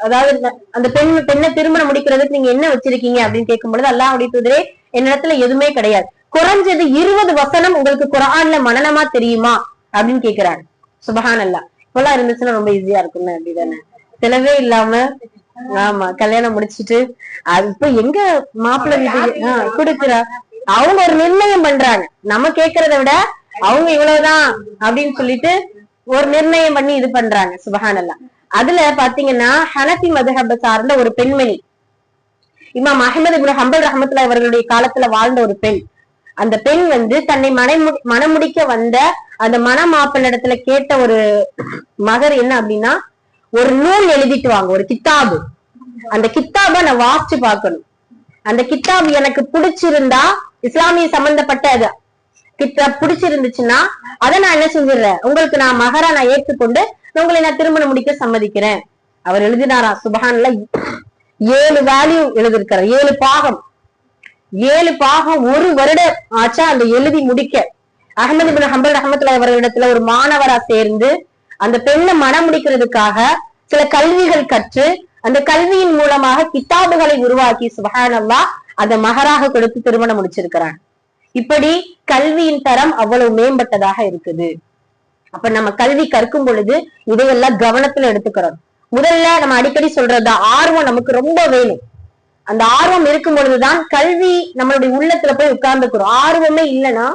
அதாவது அந்த பெண்ணை திருமணம் முடிக்கிறதுக்கு நீங்க என்ன வச்சிருக்கீங்க அப்படின்னு கேட்கும் பொழுது, அல்லாஹ்வுடைய தூதரே என்னிடத்துல எதுவுமே கிடையாது, குறைஞ்சது 20 வசனம் உங்களுக்கு குர்ஆன்ல மனனமா தெரியுமா அப்படின்னு கேட்கிறாங்க. சுப்ஹானல்லாஹ். இப்பெல்லாம் இருந்துச்சுன்னா ரொம்ப ஈஸியா இருக்கும்னு அப்படிதானே, செலவே இல்லாம. ஆமா, கல்யாணம் முடிச்சிட்டு அது இப்ப எங்க மாப்பிள்ளை வீட்டுக்கு கொடுக்குறா, அவங்க ஒரு நிர்ணயம் பண்றாங்க. நம்ம கேட்கறத விட அவங்க இவ்வளவுதான் அப்படின்னு சொல்லிட்டு ஒரு நிர்ணயம் பண்ணி இது பண்றாங்க. சுப்ஹானல்லாஹ். அதுல பாத்தீங்கன்னா ஹனஃபி மதுஹப சார்ந்த ஒரு பெண்மணி, இமாம் அஹ்மது இப்னு ஹம்பல் ரஹ்மத்துல்லாஹி அவர்களுடைய காலத்துல வாழ்ந்த ஒரு பெண். அந்த பெண் வந்து தன்னை மணமுடிக்க வந்த அந்த மணமாப்பிள்ளிடத்துல கேட்ட ஒரு மகர் என்ன அப்படின்னா, ஒரு நூல் எழுதிட்டு வாங்க, ஒரு கித்தாபு. அந்த கித்தாபை நான் வாசிச்சு பார்க்கணும். அந்த கித்தாபு எனக்கு பிடிச்சிருந்தா, இஸ்லாமிய சம்பந்தப்பட்ட கித்தாப் பிடிச்சிருந்துச்சுன்னா அதை நான் என்ன செஞ்சிடறேன், உங்களுக்கு நான் மகரா நான் ஏற்றுக்கொண்டு உங்களை நான் திருமணம் முடிக்க சம்மதிக்கிறேன். அவர் எழுதினாரா, சுப்ஹானல்லாஹ், 7 வேல்யூ எழுதியிருக்கிறார், 7 பாகம். 7 பாகம் 1 வருடம் ஆச்சா அந்த எழுதி முடிக்க. அஹ்மது இப்னு ஹம்பல் ரஹ்மத்துல்லாஹி அவர்களிடத்துல ஒரு மாணவரா சேர்ந்து அந்த பெண்ணை மனம் முடிக்கிறதுக்காக சில கல்விகள் கற்று அந்த கல்வியின் மூலமாக கித்தாபுகளை உருவாக்கி சுப்ஹானல்லாஹ் அந்த மகராக கொடுத்து திருமணம் முடிச்சிருக்கிறாங்க. இப்படி கல்வியின் தரம் அவ்வளவு மேம்பட்டதாக இருக்குது. அப்ப நம்ம கல்வி கற்கும் பொழுது இதையெல்லாம் கவனத்துல எடுத்துக்கிறோம். முதல்ல நம்ம அடிக்கடி சொல்றது ஆர்வம் நமக்கு ரொம்ப வேணும். அந்த ஆர்வம் இருக்கும் பொழுதுதான் கல்வி நம்மளுடைய உள்ளத்துல போய் உட்கார்ந்துக்கிறோம். ஆர்வமே இல்லைன்னா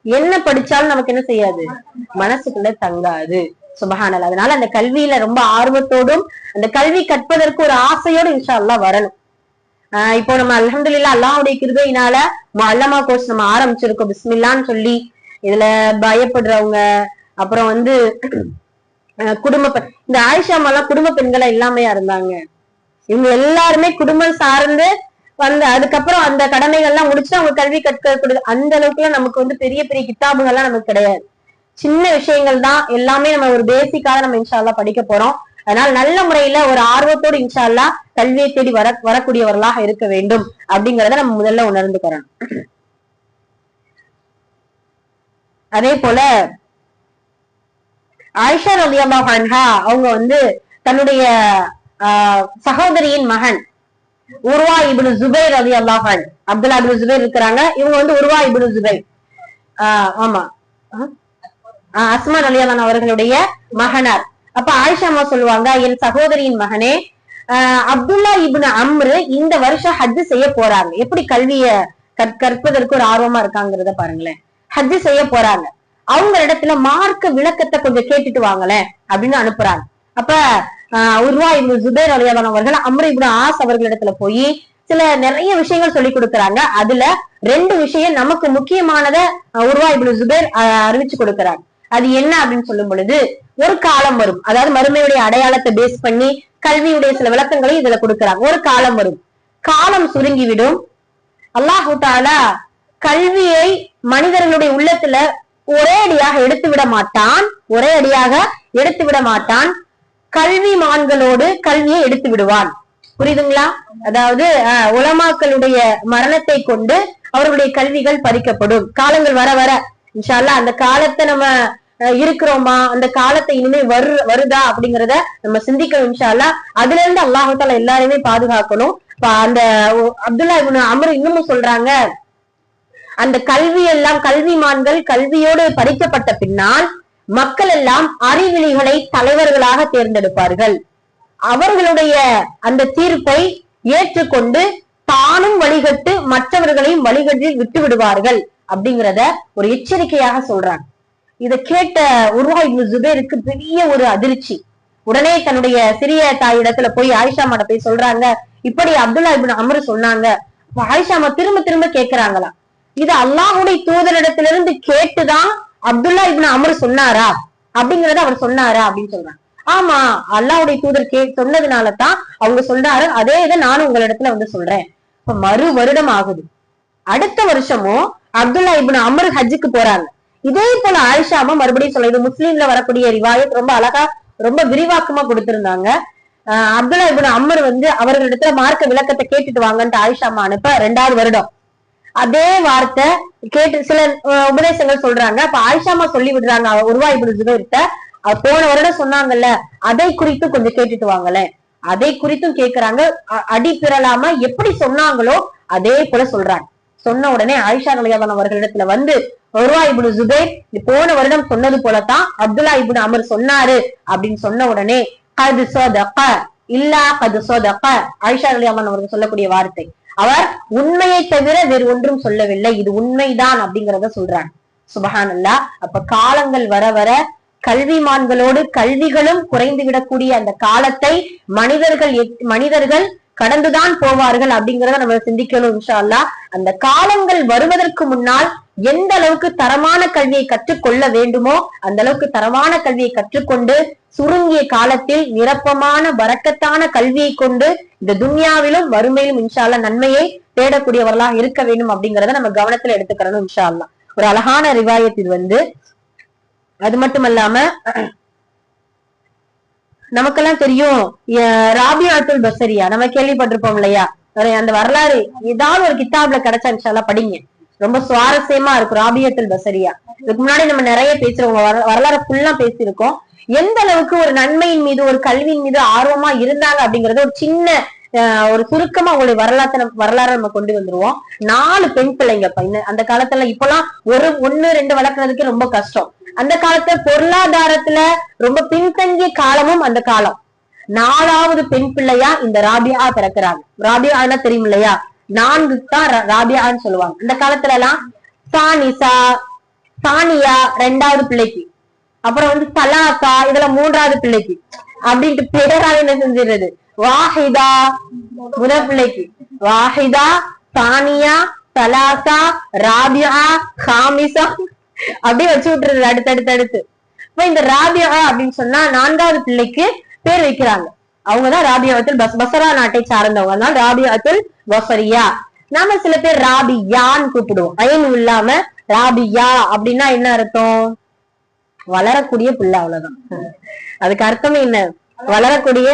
என்ன படிச்சாலும் நமக்கு என்ன செய்யாது, மனசுக்குள்ள தங்காது. சுப்ஹானல்லாஹ். அதனால அந்த கல்வியில ரொம்ப ஆர்வத்தோடும் அந்த கல்வி கற்பதற்கு ஒரு ஆசையோடு இன்ஷா அல்லாஹ் வரணும். இப்போ நம்ம அல்ஹம்துலில்லாஹ் அல்லாஹ்வுடைய கிருபையினால முஅல்லமா கோர்ஸ் நம்ம ஆரம்பிச்சிருக்கோம். பிஸ்மில்லான்னு சொல்லி இதுல பயப்படுறவங்க, அப்புறம் வந்து இந்த ஆயிஷா அம்மாலாம் குடும்ப பெண்களா இல்லாமையா இருந்தாங்க. இவங்க எல்லாருமே குடும்பம் சார்ந்து வந்து அதுக்கப்புறம் அந்த கடமைகள்லாம் முடிச்சு அவங்க கல்வி கற்க அந்த அளவுக்கு எல்லாம் நமக்கு வந்து பெரிய பெரிய கித்தாபுகள்லாம் நமக்கு கிடையாது. சின்ன விஷயங்கள் தான் எல்லாமே. நம்ம ஒரு பேசிக்காக நம்ம இன்ஷா அல்லாஹ் படிக்க போறோம். அதனால நல்ல முறையில ஒரு ஆர்வத்தோடு இன்ஷா அல்லாஹ் கல்வியை தேடி வரக்கூடியவர்களாக இருக்க வேண்டும் அப்படிங்கறத நம்ம முதல்ல உணர்ந்துக்கிறோம். அதே போல ஆயிஷா ரலியல்லாஹு அன்ஹா அவங்க வந்து தன்னுடைய சகோதரியின் மகன் உர்வா இப்னு ஜுபைர் ரலியல்லாஹு அன்ஹு, அப்துல்லா இப்னு ஜுபைர் இருக்கிறாங்க, இவங்க வந்து உர்வா இப்னு ஜுபைர், ஆமா அஸ்மா ரலியல்லாஹு அன்ஹா அவர்களுடைய மகனார். அப்ப ஆயிஷா அம்மா சொல்லுவாங்க, என் சகோதரியின் மகனே அப்துல்லா இப்னு அம்ரு இந்த வருஷம் ஹஜ் செய்ய போறாங்க. எப்படி கல்விய கற்பதற்கு ஒரு ஆர்வமா இருக்காங்கிறத பாருங்களேன். ஹஜ் செய்ய போறாங்க, அவங்க இடத்துல மார்க்க விளக்கத்தை கொஞ்சம் கேட்டுட்டு வாங்கலேன் அப்படின்னு அனுப்புறாங்க. அப்ப உர்வா இப்னு ஜுபைர் ரலியல்லாஹு அன்ஹு அவர்கள் அம்ரு இப்னு ஆஸ் அவர்களிடத்துல போய் நிறைய விஷயங்கள் சொல்லி கொடுக்கறாங்க. அதுல 2 விஷயம் நமக்கு முக்கியமானத உர்வா இப்னு ஜுபைர் அறிவிச்சு கொடுக்கறாங்க. அது என்ன அப்படின்னு சொல்லும் பொழுது, ஒரு காலம் வரும், அதாவது மறுமையுடைய அடையாளத்தை பேஸ் பண்ணி கல்வியுடைய சில விளக்கங்களையும் இதுல கொடுக்கறாங்க. ஒரு காலம் வரும், காலம் சுருங்கிவிடும், அல்லாஹு தஆலா கல்வியை மனிதர்களுடைய உள்ளத்துல ஒரே அடியாக எடுத்து விட மாட்டான், கல்விமான்களோடு கல்வியை எடுத்து விடுவான். புரியுதுங்களா? அதாவது உலமாக்களுடைய மரணத்தை கொண்டு அவர்களுடைய கல்விகள் பறிக்கப்படும். காலங்கள் வர வர இன்ஷா அல்லாஹ் அந்த காலத்தை நம்ம இருக்கிறோமா, அந்த காலத்தை இனிமே வருதா அப்படிங்கறத நம்ம சிந்திக்கணும் இன்ஷா அல்லாஹ். அதுல இருந்து அல்லாஹ் தஆலா எல்லாரையுமே பாதுகாக்கணும். அந்த அப்துல்லா இப்னு அம்ர் இன்னமும் சொல்றாங்க, அந்த கல்விமான்கள் கல்வியோடு பறிக்கப்பட்ட பின்னால் மக்கள் எல்லாம் அறிவிலிகளை தலைவர்களாக தேர்ந்தெடுப்பார்கள். அவர்களுடைய அந்த தீர்ப்பை ஏற்றுக்கொண்டு தானும் வழிகட்டு மற்றவர்களையும் வழிகட்டில் விட்டு விடுவார்கள் அப்படிங்கிறத ஒரு எச்சரிக்கையாக சொல்றாங்க. இதை கேட்ட உர்வா இப்னு ஜுபைருக்கு பெரிய ஒரு அதிர்ச்சி. உடனே தன்னுடைய சிறிய தாயிடத்துல போய் ஆயிஷாமாட போய் சொல்றாங்க, இப்படி அப்துல்லா இப்னு அம்ர் சொன்னாங்க. ஆயிஷாமா திரும்ப திரும்ப கேக்குறாங்களா, இது அல்லாஹுடைய தூதரிடத்திலிருந்து கேட்டுதான் அப்துல்லா இப்னு அம்ர் சொன்னாரா அப்படிங்கறத அவர் சொன்னாரா அப்படின்னு சொல்றாங்க. ஆமா, அல்லாஹுடைய தூதர் சொன்னதுனாலதான் அவங்க சொல்றாரு, அதே இதை நானும் உங்களிடத்துல வந்து சொல்றேன். இப்ப மறு வருடம் ஆகுது. அடுத்த வருஷமும் அப்துல்லா இப்னு அம்ர் ஹஜ்ஜுக்கு போறாங்க. இதே போல ஆயிஷாமா மறுபடியும் சொல்ல, இது முஸ்லீம்ல வரக்கூடிய ரிவாயத் ரொம்ப அழகா ரொம்ப விரிவாக்கமா கொடுத்திருந்தாங்க. அப்துல்லா இப்னு அம்ர் வந்து அவர்களிடத்துல மார்க்க விளக்கத்தை கேட்டுட்டு வாங்கன்ட்டு ஆயிஷாமா அனுப்ப 2வது வருடம் அதே வார்த்தை கேட்டு சில உபதேசங்கள் சொல்றாங்க. அப்ப ஆயிஷாமா சொல்லி விடுறாங்க உர்வா இப்னு ஜுபைர்ட்ட, போன வருடம் சொன்னாங்கல்ல அதை குறித்து கொஞ்சம் கேட்டுட்டு வாங்கல. அதை குறித்தும் கேட்கிறாங்க. அடி பிறலாம எப்படி சொன்னாங்களோ அதே போல சொல்றாங்க. சொன்ன உடனே ஆயிஷா ரலியல்லாஹு அவர்களிடத்துல வந்து உர்வா இப்னு ஜுபைர் போன வருடம் சொன்னது போலதான் அப்துல்லா இப்னு அம்ர் சொன்னாரு அப்படின்னு சொன்ன உடனே கது சதக இல்லா கது சதக, ஆயிஷா ரலியல்லாஹு அவர்கள் சொல்லக்கூடிய வார்த்தை, அவர் உண்மையை தவிர வேறு ஒன்றும் சொல்லவில்லை, இது உண்மைதான் அப்படிங்கறத சொல்றாங்க. சுபஹானல்லாஹ். அப்ப காலங்கள் வர வர கல்விமான்களோடு கல்விகளும் குறைந்து விடக்கூடிய அந்த காலத்தை மனிதர்கள் கடந்துதான் போவார்கள் அப்படிங்கறத நம்ம சிந்திக்கணும் இன்ஷா அல்லாஹ். அந்த காலங்கள் வருவதற்கு முன்னால் எந்த அளவுக்கு தரமான கல்வியை கற்றுக்கொள்ள வேண்டுமோ அந்த அளவுக்கு தரமான கல்வியை கற்றுக்கொண்டு சுருங்கிய காலத்தில் நிரப்பமான பரக்கத்தான கல்வியை கொண்டு இந்த துன்யாவிலும் வறுமையிலும் இன்ஷா அல்லாஹ் நன்மையை தேடக்கூடியவர்களாக இருக்க வேண்டும் அப்படிங்கறத நம்ம கவனத்துல எடுத்துக்கிறோம் இன்ஷா அல்லாஹ். ஒரு அழகான ரிவாயத் இது வந்து. அது மட்டும் இல்லாம நமக்கெல்லாம் தெரியும் ராபியாத்துல் பஸரியா, நம்ம கேள்விப்பட்டிருப்போம் இல்லையா? அந்த வரலாறு ஏதாவது ஒரு கிதாப்ல கிடைச்சா இன்ஷா அல்லாஹ் படிங்க, ரொம்ப சுவாரஸ்யமா இருக்கும். ராபியாத்துல் பஸரியா இதுக்கு முன்னாடி நம்ம நிறைய பேசுறோம், வரலாறு ஃபுல்லா பேசியிருக்கோம். எந்த அளவுக்கு ஒரு நன்மையின் மீது ஒரு கல்வியின் மீது ஆர்வமா இருந்தாங்க அப்படிங்கறது ஒரு சின்ன ஒரு சுருக்கமா உங்களுடைய வரலாறு நம்ம கொண்டு வந்துருவோம். 4 பெண் பிள்ளைங்க. அந்த காலத்துல இப்பெல்லாம் 1 2 வளர்க்கறதுக்கு ரொம்ப கஷ்டம். அந்த காலத்துல பொருளாதாரத்துல ரொம்ப பின்தங்கிய காலமும் அந்த காலம். 4வது பெண் பிள்ளையா இந்த ராபியா பிறக்கிறாங்க. ராபியா தெரியும் இல்லையா? 4 தான் ராபியான்னு சொல்லுவாங்க. அந்த காலத்துல எல்லாம் சானியா 2வது பிள்ளைக்கு, அப்புறம் வந்து சலாசா இதெல்லாம் 3வது பிள்ளைக்கு அப்படின்ட்டு பேராக என்ன செஞ்சிடுறது, வாஹிதா முதல் பிள்ளைக்கு, வாஹிதா சானியா சலாசா ராபியா ஹாமிசா அப்படியே வச்சு விட்டுறது அடுத்தடுத்து. இப்ப இந்த ராபியா அப்படின்னு சொன்னா 4வது பிள்ளைக்கு பேர் வைக்கிறாங்க. அவங்கதான் ராபியாத்துல் பஸ்ரா நாட்டை சார்ந்தவங்க தான் ராபியாத்துல் பஸரியா. நாம சில பேர் ராபியான்னு கூப்பிடுவோம், ஐன் இல்லாம. ராபியா அப்படின்னா என்ன அர்த்தம்? வளரக்கூடிய பிள்ளை, அவ்வளவுதான். அதுக்கு அர்த்தமே என்ன? வளரக்கூடிய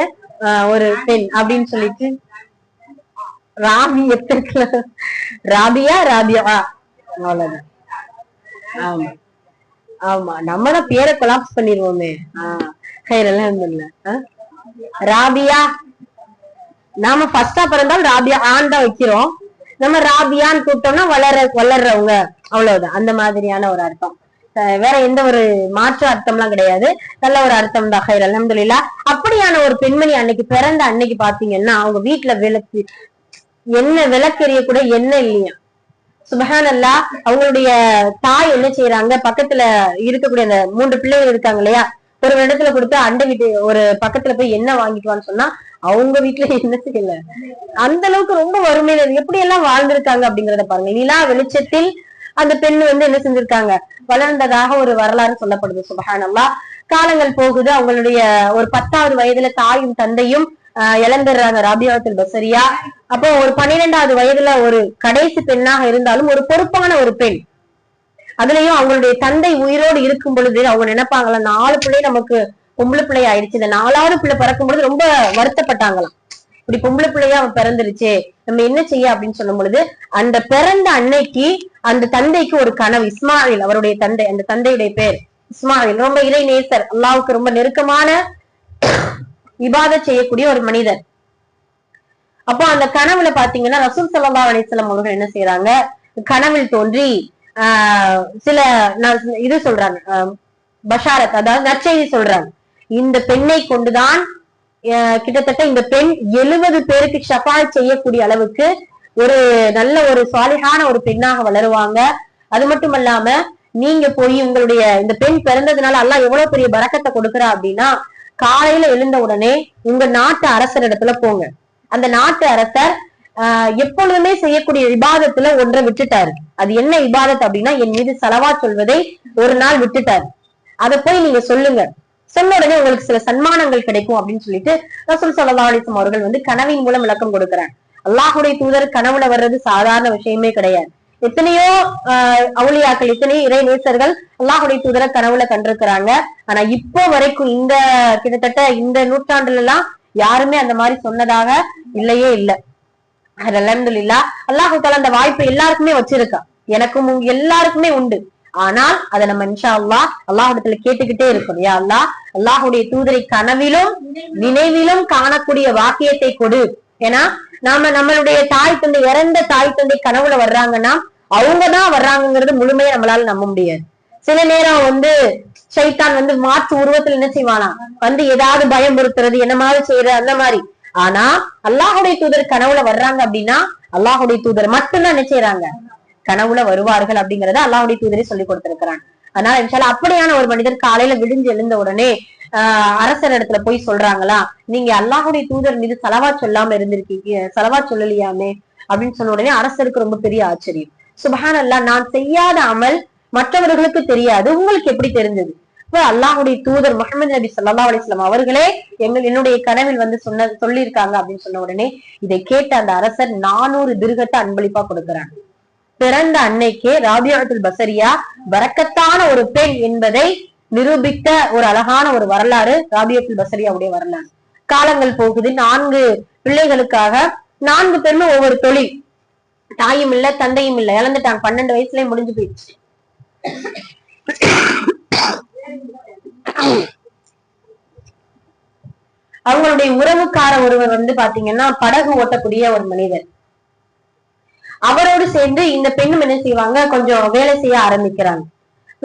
ஒரு பெண் அப்படின்னு சொல்லிட்டு ராபியா அவ்வளவுதான். ஆமா ஆமா, நம்மதான் பேரை கொலாப்ஸ் பண்ணிருவோமே. ராபியா நாம ஃபர்ஸ்டா பிறந்தாலும் ராபியா ஆன் தான் வைக்கிறோம். நம்ம ராபியான்னு கூப்பிட்டோம்னா வளர்றவங்க, அவ்வளவுதான். அந்த மாதிரியான ஒரு அர்த்தம், வேற எந்த ஒரு மாற்று அர்த்தம் எல்லாம் கிடையாது. நல்ல ஒரு அர்த்தம் தான். ஹைர் அல்ஹம்துலில்லாஹ். அப்படியான ஒரு பெண்மணி அன்னைக்கு பிறந்த அன்னைக்கு பாத்தீங்கன்னா அவங்க வீட்டுல விளக்கெரிய கூட என்ன இல்லையா. சுபஹானல்லாஹ். அவங்களுடைய தாய் என்ன செய்யறாங்க, பக்கத்துல இருக்கக்கூடிய அந்த 3 பிள்ளைகள் இருக்காங்க இல்லையா, ஒரு இடத்துல கொடுத்து அண்டை வீட்டு ஒரு பக்கத்துல போய் என்ன வாங்கிக்குவான்னு சொன்னா அவங்க வீட்டுல என்ன செய்யல. அந்த அளவுக்கு ரொம்ப வறுமையில எப்படி எல்லாம் வாழ்ந்திருக்காங்க அப்படிங்கறத பாருங்க. நிலா வெளிச்சத்தில் அந்த பெண் வந்து என்ன செஞ்சிருக்காங்க, வளர்ந்ததாக ஒரு வரலாறு சொல்லப்படுது. சுபஹானல்லாஹ். காலங்கள் போகுது. அவங்களுடைய ஒரு 10வது வயதுல தாயும் தந்தையும் இழந்துடுறாங்க ராபியாத்துல் பஸரியா. அப்போ ஒரு 12வது வயதுல ஒரு கடைசி பெண்ணாக இருந்தாலும் ஒரு பொறுப்பான ஒரு பெண். அதுலயும் அவங்களுடைய தந்தை உயிரோடு இருக்கும் பொழுது அவங்க நினைப்பாங்களாம், 4 பிள்ளை நமக்கு பொம்பளை பிள்ளை ஆயிடுச்சு, இந்த 4வது பிள்ளை பிறக்கும் பொழுது ரொம்ப வருத்தப்பட்டாங்களாம். இப்படி பொம்பளை பிள்ளையா அவன் பிறந்துருச்சு, நம்ம என்ன செய்ய அப்படின்னு சொல்லும் பொழுது அந்த பிறந்த அன்னைக்கு அந்த தந்தைக்கு ஒரு கனவு. இஸ்மாயில் அவருடைய தந்தை, அந்த தந்தையுடைய பேர் இஸ்மாயில், ரொம்ப இறை நேசர், அல்லாஹ்வுக்கு ரொம்ப நெருக்கமான இபாதத் செய்யக்கூடிய ஒரு மனிதர். அப்போ அந்த கனவுல பாத்தீங்கன்னா ரசூல் ஸல்லல்லாஹு அலைஹி வஸல்லம் அவர்கள் என்ன செய்யறாங்க, கனவில் தோன்றி சில இது சொல்றாங்க, பஷாரத், அதாவது நற்செய்தி சொல்றாங்க. இந்த பெண்ணை கொண்டுதான் கிட்டத்தட்ட இந்த பெண் 70 பேருக்கு ஷஃபாஅத் செய்யக்கூடிய அளவுக்கு ஒரு நல்ல ஒரு சாலிஹான ஒரு பெண்ணாக வளருவாங்க. அது மட்டும் இல்லாம நீங்க போய் உங்களுடைய இந்த பெண் பிறந்ததுனால அல்லாஹ் எவ்வளவு பெரிய பரக்கத்தை கொடுக்குறா அப்படின்னா, காலையில எழுந்த உடனே உங்க நாட்டு அரசர் இடத்துல போங்க. அந்த நாட்டு அரசர் எப்பொழுதுமே செய்யக்கூடிய இபாதத்துல ஒன்றை விட்டுட்டாரு. அது என்ன இபாதத் அப்படின்னா, என் மீது சலவா சொல்வதை ஒரு நாள் விட்டுட்டாரு. அதை போய் நீங்க சொல்லுங்க. சொன்ன உடனே உங்களுக்கு சில சன்மானங்கள் கிடைக்கும் அப்படின்னு சொல்லிட்டு ரசூல் ஸல்லல்லாஹு அலைஹி வஸல்லம் அவர்கள் வந்து கனவின் மூலம் விளக்கம் கொடுக்கிறாங்க. அல்லாஹுடைய தூதர் கனவுல வர்றது சாதாரண விஷயமே கிடையாது. எத்தனையோ அவுலியாக்கள், எத்தனையோ இறை நேசர்கள் அல்லாஹுடைய தூதரை கனவுல கண்டிருக்கிறாங்க. ஆனா இப்போ வரைக்கும் இந்த கிட்டத்தட்ட இந்த நூற்றாண்டுல எல்லாம் யாருமே அந்த மாதிரி சொன்னதாக இல்லையே இல்லை. அல்ஹம்துலில்லாஹ் அல்லாஹு தஆலா அந்த வாய்ப்பை எல்லாருக்குமே வச்சிருக்கா. எனக்கும் எல்லாருக்குமே உண்டு. ஆனால் அதை நம்ம இன்ஷா அல்லாஹ் அல்லாஹ்விடத்துல கேட்டுக்கிட்டே இருக்கணும். யா அல்லாஹ், அல்லாஹுடைய தூதரை கனவிலும் நினைவிலும் காணக்கூடிய வாக்கியத்தை கொடு. ஏன்னா நாம நம்மளுடைய தாய் தந்தை, இறந்த தாய் தந்தை கனவுல வர்றாங்கன்னா அவங்கதான் வர்றாங்கிறது முழுமையா நம்மளால நம்ப முடியாது. சில நேரம் வந்து ஷைத்தான் வந்து மாற்று உருவத்துல என்ன செய்வானா வந்து ஏதாவது பயமுறுத்துறது, என்ன மாதிரி செய்யறது, அந்த மாதிரி. ஆனா அல்லாஹுடைய தூதர் கனவுல வர்றாங்க அப்படின்னா அல்லாஹுடைய தூதர் மட்டும்தான் என்ன செய்யறாங்க, கனவுல வருவார்கள் அப்படிங்கறத அல்லாஹுடைய தூதரை சொல்லி கொடுத்திருக்கிறாங்க. அதனால இன்ஷால்லா அப்படியான ஒரு மனிதர் காலையில விடிஞ்சு எழுந்த உடனே அரசர் இடத்துல போய் சொல்றாங்களா, நீங்க அல்லாஹுடைய தூதர் மீது சலவா சொல்லாம இருந்திருக்கீங்க, சலவா சொல்லலையாமே அப்படின்னு சொன்ன உடனே அரசருக்கு ரொம்ப பெரிய ஆச்சரியம். சுப்ஹானல்லாஹ், நான் செய்யாத அமல் மற்றவர்களுக்கு தெரியாது, உங்களுக்கு எப்படி தெரிஞ்சது? இப்ப அல்லாஹுடைய தூதர் முஹம்மது நபி ஸல்லல்லாஹு அலைஹி வஸல்லம் அவர்களே என்னுடைய கனவில் வந்து சொல்லியிருக்காங்க அப்படின்னு சொன்ன உடனே இதை கேட்ட அந்த அரசர் 400 திர்ஹத்தை அன்பளிப்பா கொடுக்கிறாங்க. பிறந்த அன்னைக்கே ராபியாத்துல் பஸரியா பரக்கத்தான ஒரு பெண் என்பதை நிரூபித்த ஒரு அழகான ஒரு வரலாறு ராபியாத்துல் பஸரியாவுடைய வரலாறு. காலங்கள் போகுது. 4 பிள்ளைகளுக்காக 4 பேருமே ஒவ்வொரு தொழில், தாயும் இல்ல தந்தையும் இல்ல, இழந்துட்டாங்க. 12 வயசுலயே முடிஞ்சு போயிடுச்சு. அவங்களுடைய உறவுக்கார ஒருவர் வந்து பாத்தீங்கன்னா படகு ஓட்டக்கூடிய ஒரு மனிதர். அவரோடு சேர்ந்து இந்த பெண்ணும் என்ன செய்வாங்க, கொஞ்சம் வேலை செய்ய ஆரம்பிக்கிறாங்க.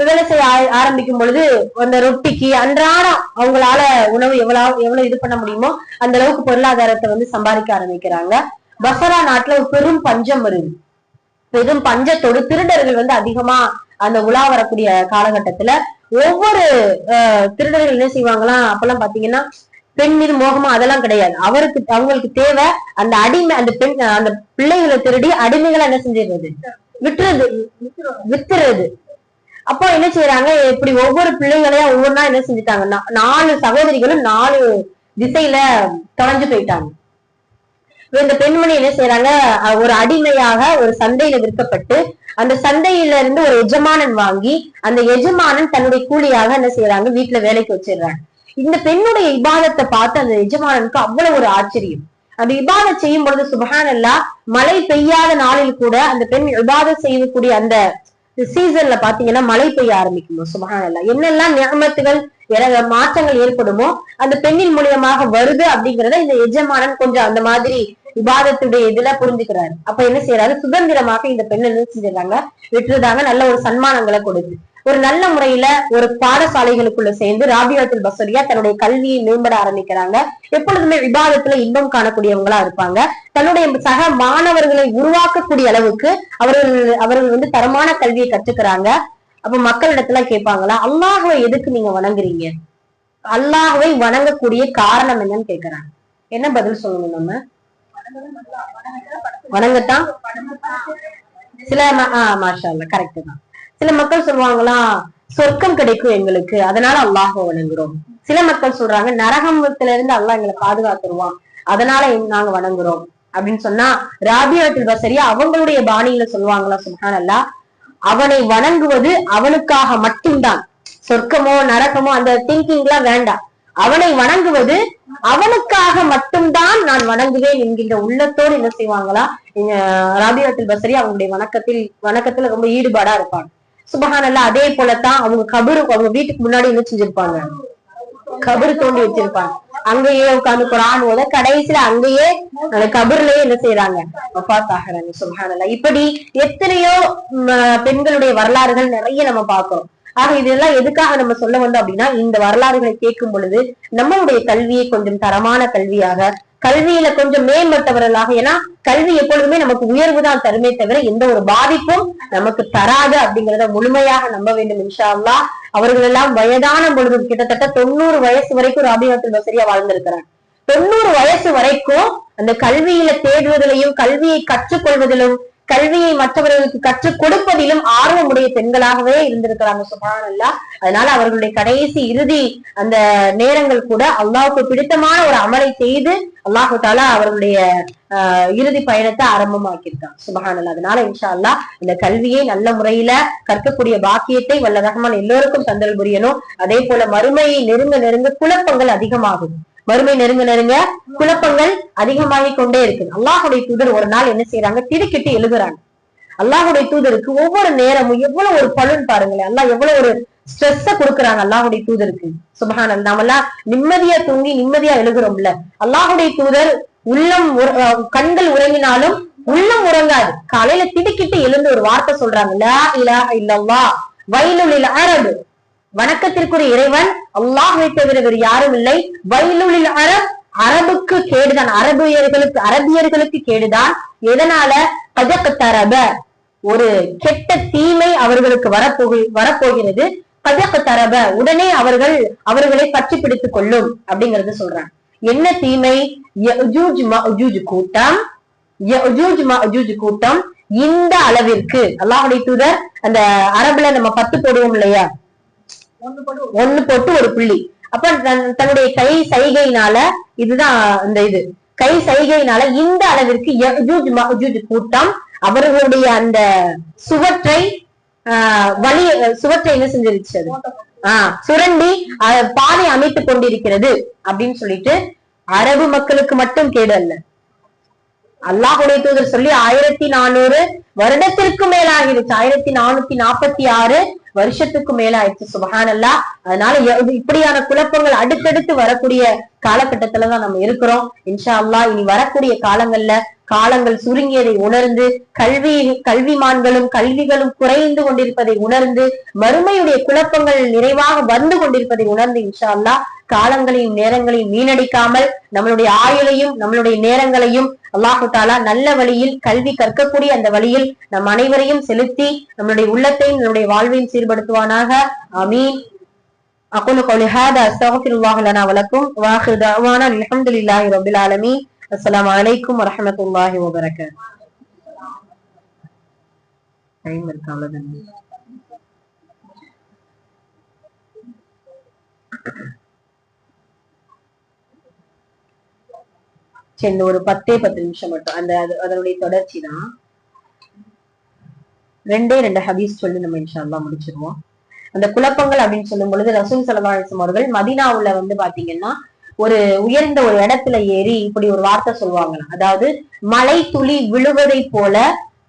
வேலை செய்ய ஆரம்பிக்கும் பொழுது அந்த ரொட்டிக்கு அன்றாடம் அவங்களால உணவு எவ்வளவு இது பண்ண முடியுமோ அந்த அளவுக்கு பொருளாதாரத்தை வந்து சம்பாதிக்க ஆரம்பிக்கிறாங்க. பசரா நாட்டுல ஒரு பெரும் பஞ்சம் வருது. பெரும் பஞ்சத்தோடு திருடர்கள் வந்து அதிகமா அந்த உலா வரக்கூடிய காலகட்டத்துல ஒவ்வொரு திருடர்கள் என்ன செய்வாங்களாம், அப்பெல்லாம் பாத்தீங்கன்னா பெண் மீது மோகமா அதெல்லாம் கிடையாது. அவங்களுக்கு தேவை அந்த அடிமை, அந்த பெண் அந்த பிள்ளைகளை திருடி அடிமைகளை என்ன செஞ்சிடுறது, வித்துறது. அப்போ என்ன செய்யறாங்க, இப்படி ஒவ்வொரு பிள்ளைகளையும் ஒவ்வொன்னா என்ன செஞ்சுட்டாங்கன்னா 4 சகோதரிகளும் 4 திசையில தொலைஞ்சு போயிட்டாங்க. இந்த பெண்மணி என்ன செய்யறாங்க, ஒரு அடிமையாக ஒரு சந்தையில விற்கப்பட்டு அந்த சந்தையில இருந்து ஒரு எஜமானன் வாங்கி அந்த எஜமானன் தன்னுடைய கூலியாக என்ன செய்யறாங்க, வீட்டுல வேலைக்கு வச்சிடுறாங்க. இந்த பெண்ணுடைய இபாதத்தை பார்த்து அந்த எஜமானனுக்கு அவ்வளவு ஒரு ஆச்சரியம். அந்த இபாதத் செய்யும் பொழுது சுப்ஹானல்லாஹ், மழை பெய்யாத நாளில் கூட அந்த பெண் இபாதத் செய்யக்கூடிய அந்த சீசன்ல பாத்தீங்கன்னா மழை பெய்ய ஆரம்பிக்குமோ. சுப்ஹானல்லாஹ், என்னெல்லாம் நிஅமத்துகள் மாற்றங்கள் ஏற்படுமோ அந்த பெண்ணின் மூலியமாக வருது அப்படிங்கறத இந்த எஜமானன் கொஞ்சம் அந்த மாதிரி இபாதத்துடைய இதுல புரிஞ்சுக்கிறாரு. அப்ப என்ன செய்யறாரு, சுதந்திரமாக இந்த பெண்ணை என்ன செஞ்சிடறாங்க, விட்டுருதாங்க. நல்ல ஒரு சன்மானங்களை கொடுத்து ஒரு நல்ல முறையில ஒரு பாடசாலைகளுக்குள்ள சேர்ந்து ராபியாத்துல் பஸரியா தன்னுடைய கல்வியை மேம்பட ஆரம்பிக்கிறாங்க. எப்பொழுதுமே விவாதத்துல இன்பம் காணக்கூடியவங்களா இருப்பாங்க. தன்னுடைய சக மாணவர்களை உருவாக்கக்கூடிய அளவுக்கு அவர்கள் வந்து தரமான கல்வியை கற்றுக்கிறாங்க. அப்ப மக்களிடத்துல கேட்பாங்களா, அல்லாஹ்வை எதுக்கு நீங்க வணங்குறீங்க, அல்லாஹ்வை வணங்கக்கூடிய காரணம் என்னன்னு கேட்கிறாங்க. என்ன பதில் சொல்லணும் நம்ம? வணங்கத்தான். சில மாஷா அல்லாஹ், கரெக்ட் தான். சில மக்கள் சொல்லுவாங்களா, சொர்க்கம் கிடைக்கும் எங்களுக்கு, அதனால அல்லாஹ்வை வணங்குறோம். சில மக்கள் சொல்றாங்க, நரகத்துல இருந்து அல்லாஹ் எங்களை பாதுகாத்துருவான், அதனால நாங்க வணங்குறோம் அப்படின்னு சொன்னா, ராபியாத்துல் பஸரியா அவங்களுடைய பாணியில சொல்லுவாங்களா, சுப்ஹானல்லாஹ், அவனை வணங்குவது அவனுக்காக மட்டும்தான். சொர்க்கமோ நரகமோ அந்த திங்கிங் எல்லாம் வேண்டாம். அவனை வணங்குவது அவனுக்காக மட்டும்தான் நான் வணங்குவேன் என்கின்ற உள்ளத்தோடு என்ன செய்வாங்களா ராபியாத்துல் பஸரியா அவங்களுடைய வணக்கத்துல ரொம்ப ஈடுபாடா இருப்பாங்க. சுப்ஹானல்லாஹ், அதே போலத்தான் அவங்க வீட்டுக்கு முன்னாடி என்ன செஞ்சிருப்பாங்க, கபரு தோண்டி வச்சிருப்பாங்க. அங்கேயே உட்கார்ந்து குர்ஆன் ஓத கடைசியில அங்கேயே அந்த கபர்லயே என்ன செய்யறாங்க, வஃபாத் ஆகுறாங்க. சுப்ஹானல்லாஹ், இப்படி எத்தனையோ பெண்களுடைய வரலாறுகள் நிறைய நம்ம பார்க்கிறோம். ஆக இதெல்லாம் எதுக்காக நம்ம சொல்ல வந்தோம் அப்படின்னா, இந்த வரலாறுகளை கேட்கும் பொழுது நம்மளுடைய கல்வியை கொஞ்சம் தரமான கல்வியாக, கல்வியில கொஞ்சம் மேம்பட்டவர்களாக, ஏன்னா கல்வி எப்பொழுதுமே நமக்கு உயர்வு தான் தருமே தவிர எந்த ஒரு பாதிப்பும் நமக்கு தராது அப்படிங்கிறத முழுமையாக நம்ப வேண்டும். இன்ஷா அல்லாஹ் அவர்கள் எல்லாம் வயதான பொழுது கிட்டத்தட்ட 90 வயசு வரைக்கும் ராபியாத்துல் பஸ்ரியா வாழ்ந்திருக்கிறார். 90 வயசு வரைக்கும் அந்த கல்வியில தேடுவதிலையும் கல்வியை கற்றுக்கொள்வதிலும் கல்வியை மற்றவர்களுக்கு கற்றுக் கொடுப்பதிலும் ஆர்வமுடைய பெண்களாகவே இருந்திருக்கிறாங்க. சுப்ஹானல்லாஹ். அதனால அவர்களுடைய கடைசி இறுதி அந்த நேரங்கள் கூட அல்லாஹ்வுக்கு பிடித்தமான ஒரு அமலை செய்து அல்லாஹு தாலா அவர்களுடைய இறுதி பயணத்தை ஆரம்பமாக்கியிருக்காங்க. சுப்ஹானல்லாஹ். அதனால இன்ஷா அல்லாஹ் இந்த கல்வியை நல்ல முறையில கற்கக்கூடிய பாக்கியத்தை வல்ல ரஹ்மான் எல்லோருக்கும் தந்தல் புரியணும். அதே போல மறுமையை நெருங்க நெருங்க குழப்பங்கள் அதிகமாகும். மறுமை நெருங்க நெருங்க குழப்பங்கள் அதிகமாகி கொண்டே இருக்கு. அல்லாஹுடைய தூதர் ஒரு நாள் என்ன செய்யறாங்க, திடுக்கிட்டு எழுதுறாங்க. அல்லாஹுடைய தூதருக்கு ஒவ்வொரு நேரமும் எவ்வளவு ஒரு பலன் பாருங்களேன், அல்லாஹ் எவ்வளவு ஒரு ஸ்ட்ரெஸ்ஸ கொடுக்குறாங்க அல்லாஹுடைய தூதருக்கு. சுப்ஹானல்லாஹ். நாமெல்லாம் நிம்மதியா தூங்கி நிம்மதியா எழுதுறோம்ல, அல்லாஹுடைய தூதர் உள்ளம் கண்கள் உறங்கினாலும் உள்ளம் உறங்காது. காலையில திடுக்கிட்டு எழுந்து ஒரு வார்த்தை சொல்றாங்க, லா இலாஹ இல்லல்லாஹ் வைலுலில் அரபு, வணக்கத்திற்குரிய இறைவன் அல்லாஹ்வை தவிர வேறு யாரும் இல்லை. வைலுலில் அரப், அரபுக்கு கேடுதான், அரபியர்களுக்கு கேடுதான். எதனால? கஜகத்தரப, ஒரு கெட்ட தீமை அவர்களுக்கு வரப்போகிறது. கஜகத்தரப, உடனே அவர்களை பற்றி பிடித்துக் கொள்ளும் அப்படிங்கறது சொல்றாங்க. என்ன தீமை? யஜூஜ் மஅஜூஜ் கூட்டம், யஜூஜ் மஅஜூஜ் கூட்டம் இந்த அளவிற்கு. அல்லாஹ்வுடைய தூதர் அந்த அரபுல நம்ம 10 போடுவோம் இல்லையா, 1 போட்டு ஒரு புள்ளி. அப்ப தன்னுடைய கை சைகையினால, இதுதான் இந்த இது கை சைகையினால இந்த அளவிற்கு யஜூஜ் மஅஜூஜ் கூட்டம் அவர்களுடைய அந்த சுவற்றை என்ன செஞ்சிருச்சு, சுரண்டி பாதை அமைத்துக் கொண்டிருக்கிறது அப்படின்னு சொல்லிட்டு அரபு மக்களுக்கு மட்டும் கேடு அல்ல, அல்லாஹுடைய தூதர் சொல்லி 1400 வருடத்திற்கு மேலாகிடுச்சு. 1446 வருஷத்துக்கு மேலாயிடுச்சு. சுப்ஹானல்லாஹ். அதனால இப்படியான குழப்பங்கள் அடுத்தடுத்து வரக்கூடிய காலகட்டத்துலதான் நம்ம இருக்கிறோம். இன்ஷா அல்லாஹ் இனி வரக்கூடிய காலங்கள் சுருங்கியதை உணர்ந்து கல்விமான்களும் கல்விகளும் குறைந்து கொண்டிருப்பதை உணர்ந்து மறுமையுடைய குழப்பங்கள் நிறைவாக வந்து கொண்டிருப்பதை உணர்ந்து இன்ஷா அல்லாஹ் காலங்களையும் நேரங்களையும் வீணடிக்காமல் நம்மளுடைய ஆயுளையும் நம்மளுடைய நேரங்களையும் அல்லாஹு தாலா நல்ல வழியில் கல்வி கற்கக்கூடிய அந்த வழியில் நம் அனைவரையும் செலுத்தி நம்மளுடைய உள்ளத்தையும் நம்மளுடைய வாழ்வையும் சீர்படுத்துவானாக. ஆமீன். அகுலு கௌலி ஹாதா அஸ்தக்ஃபிருல்லாஹ் லனா வ லக்கும் வ ஆகிரு தஅவானா அல்ஹம்துலில்லாஹி ரப்பில் ஆலமீன். அஸ்ஸலாமு அலைக்கும் வ ரஹ்மத்துல்லாஹி வ பரகாத்துஹு. டைம் இருக்கு, அவ்வளவுதான். இந்த ஒரு 10 நிமிஷம் மட்டும் அதனுடைய தொடர்ச்சி தான். 2 ஹதீஸ் சொல்லி நம்ம இன்ஷா அல்லாஹ் முடிச்சிருவோம். அந்த குழப்பங்கள் அப்படின்னு சொல்லும் பொழுது ரசூல் ஸல்லல்லாஹு அலைஹி வஸல்லம் அவர்கள் மதீனாவுல பாத்தீங்கன்னா ஒரு உயர்ந்த ஒரு இடத்துல ஏறி இப்படி ஒரு வார்த்தை சொல்லுவாங்க. அதாவது மழை துளி விழுவதை போல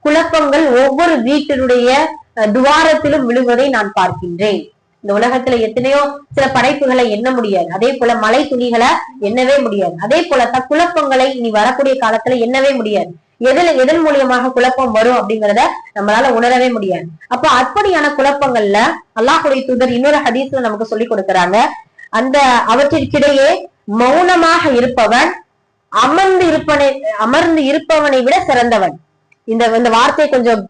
குழப்பங்கள் ஒவ்வொரு வீட்டினுடைய துவாரத்திலும் விழுவதை நான் பார்க்கின்றேன். இந்த உலகத்துல எத்தனையோ சில படைப்புகளை எண்ண முடியாது, அதே போல மழை துளிகளை எண்ணவே முடியாது. அதே போல குழப்பங்களை இனி வரக்கூடிய காலத்துல எண்ணவே முடியாது. எதன் மூலியமாக குழப்பம் வரும் அப்படிங்கறத நம்மளால உணரவே முடியாது. அப்ப அப்படியான குழப்பங்கள்ல அல்லாஹ்வுடைய தூதர் இன்னொரு ஹதீஸ்ல நமக்கு சொல்லி கொடுக்கிறாங்க, அந்த அவற்றிற்கிடையே மௌனமாக இருப்பவன் அமர்ந்து இருப்பவனை விட சிறந்தவன். இந்த வார்த்தையை கொஞ்சம்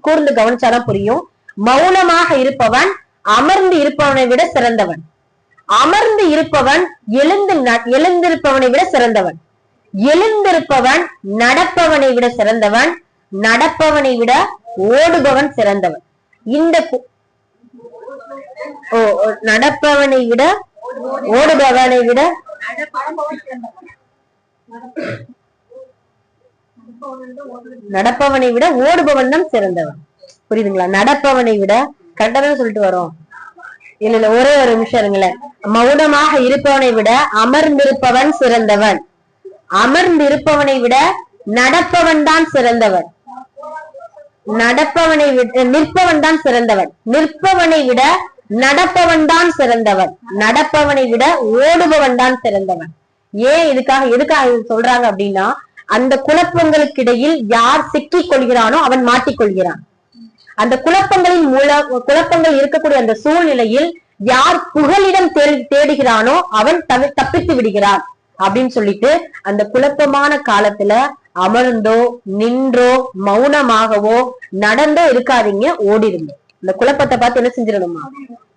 கூர்ந்து கவனிச்சாதான் புரியும். மௌனமாக இருப்பவன் அமர்ந்து இருப்பவனை விட சிறந்தவன், அமர்ந்து இருப்பவன் எழுந்திருப்பவனை விட சிறந்தவன், எழுந்திருப்பவன் நடப்பவனை விட சிறந்தவன், நடப்பவனை விட ஓடுபவன் சிறந்தவன். நடப்பவனை விட ஓடுபவனை விட நடப்பவனை விட ஓடுபவன் தான் சிறந்தவன். புரியுதுங்களா? நடப்பவனை விட கரெக்டா சொல்லிட்டு வரோம். இல்ல ஒரே ஒரு நிமிஷம் இருங்களேன். மௌனமாக இருப்பவனை விட அமர்ந்திருப்பவன் சிறந்தவன், அமர்ந்திருப்பவனை விட நடப்பவன் தான் சிறந்தவன், நிற்பவன் தான் சிறந்தவன், நிற்பவனை விட நடப்பவன் தான் சிறந்தவன், நடப்பவனை விட ஓடுபவன் தான் சிறந்தவன். ஏன் எதுக்காக சொல்றாங்க அப்படின்னா, அந்த குழப்பங்களுக்கு இடையில் யார் சிக்கிக் கொள்கிறானோ அவன் மாட்டிக்கொள்கிறான். அந்த குழப்பங்கள் இருக்கக்கூடிய அந்த சூழ்நிலையில் யார் புகலிடம் தேடுகிறானோ அவன் தப்பித்து விடுகிறான். அப்படின்னு சொல்லிட்டு அந்த குழப்பமான காலத்துல அமர்ந்தோ நின்றோ மௌனமாகவோ நடந்தோ இருக்காதீங்க, ஓடிருங்க. இந்த குழப்பத்தை பார்த்து என்ன செஞ்சிடணுமா,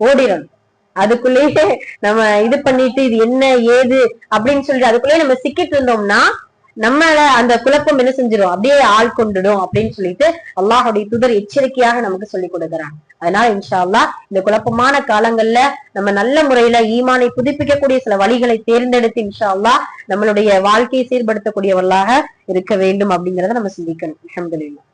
ஓடிடணும். அதுக்குள்ளேயே நம்ம இது பண்ணிட்டு இது என்ன ஏது அப்படின்னு சொல்லிட்டு அதுக்குள்ளேயே நம்ம சிக்கிட்டு இருந்தோம்னா நம்மள அந்த குழப்பம் என்ன செஞ்சிடும், அப்படியே ஆள் கொண்டுடும் அப்படின்னு சொல்லிட்டு அல்லாஹுடைய தூதர் எச்சரிக்கையாக நமக்கு சொல்லி கொடுக்குறாங்க. அதனால இன்ஷா அல்லாஹ் இந்த குழப்பமான காலங்கள்ல நம்ம நல்ல முறையில ஈமானை புதுப்பிக்கக்கூடிய சில வழிகளை தேர்ந்தெடுத்து இன்ஷா அல்லாஹ் நம்மளுடைய வாழ்க்கையை சீர்படுத்தக்கூடியவர்களாக இருக்க வேண்டும் அப்படிங்கறத நம்ம சிந்திக்கணும். அல்ஹம்துலில்லாஹ்.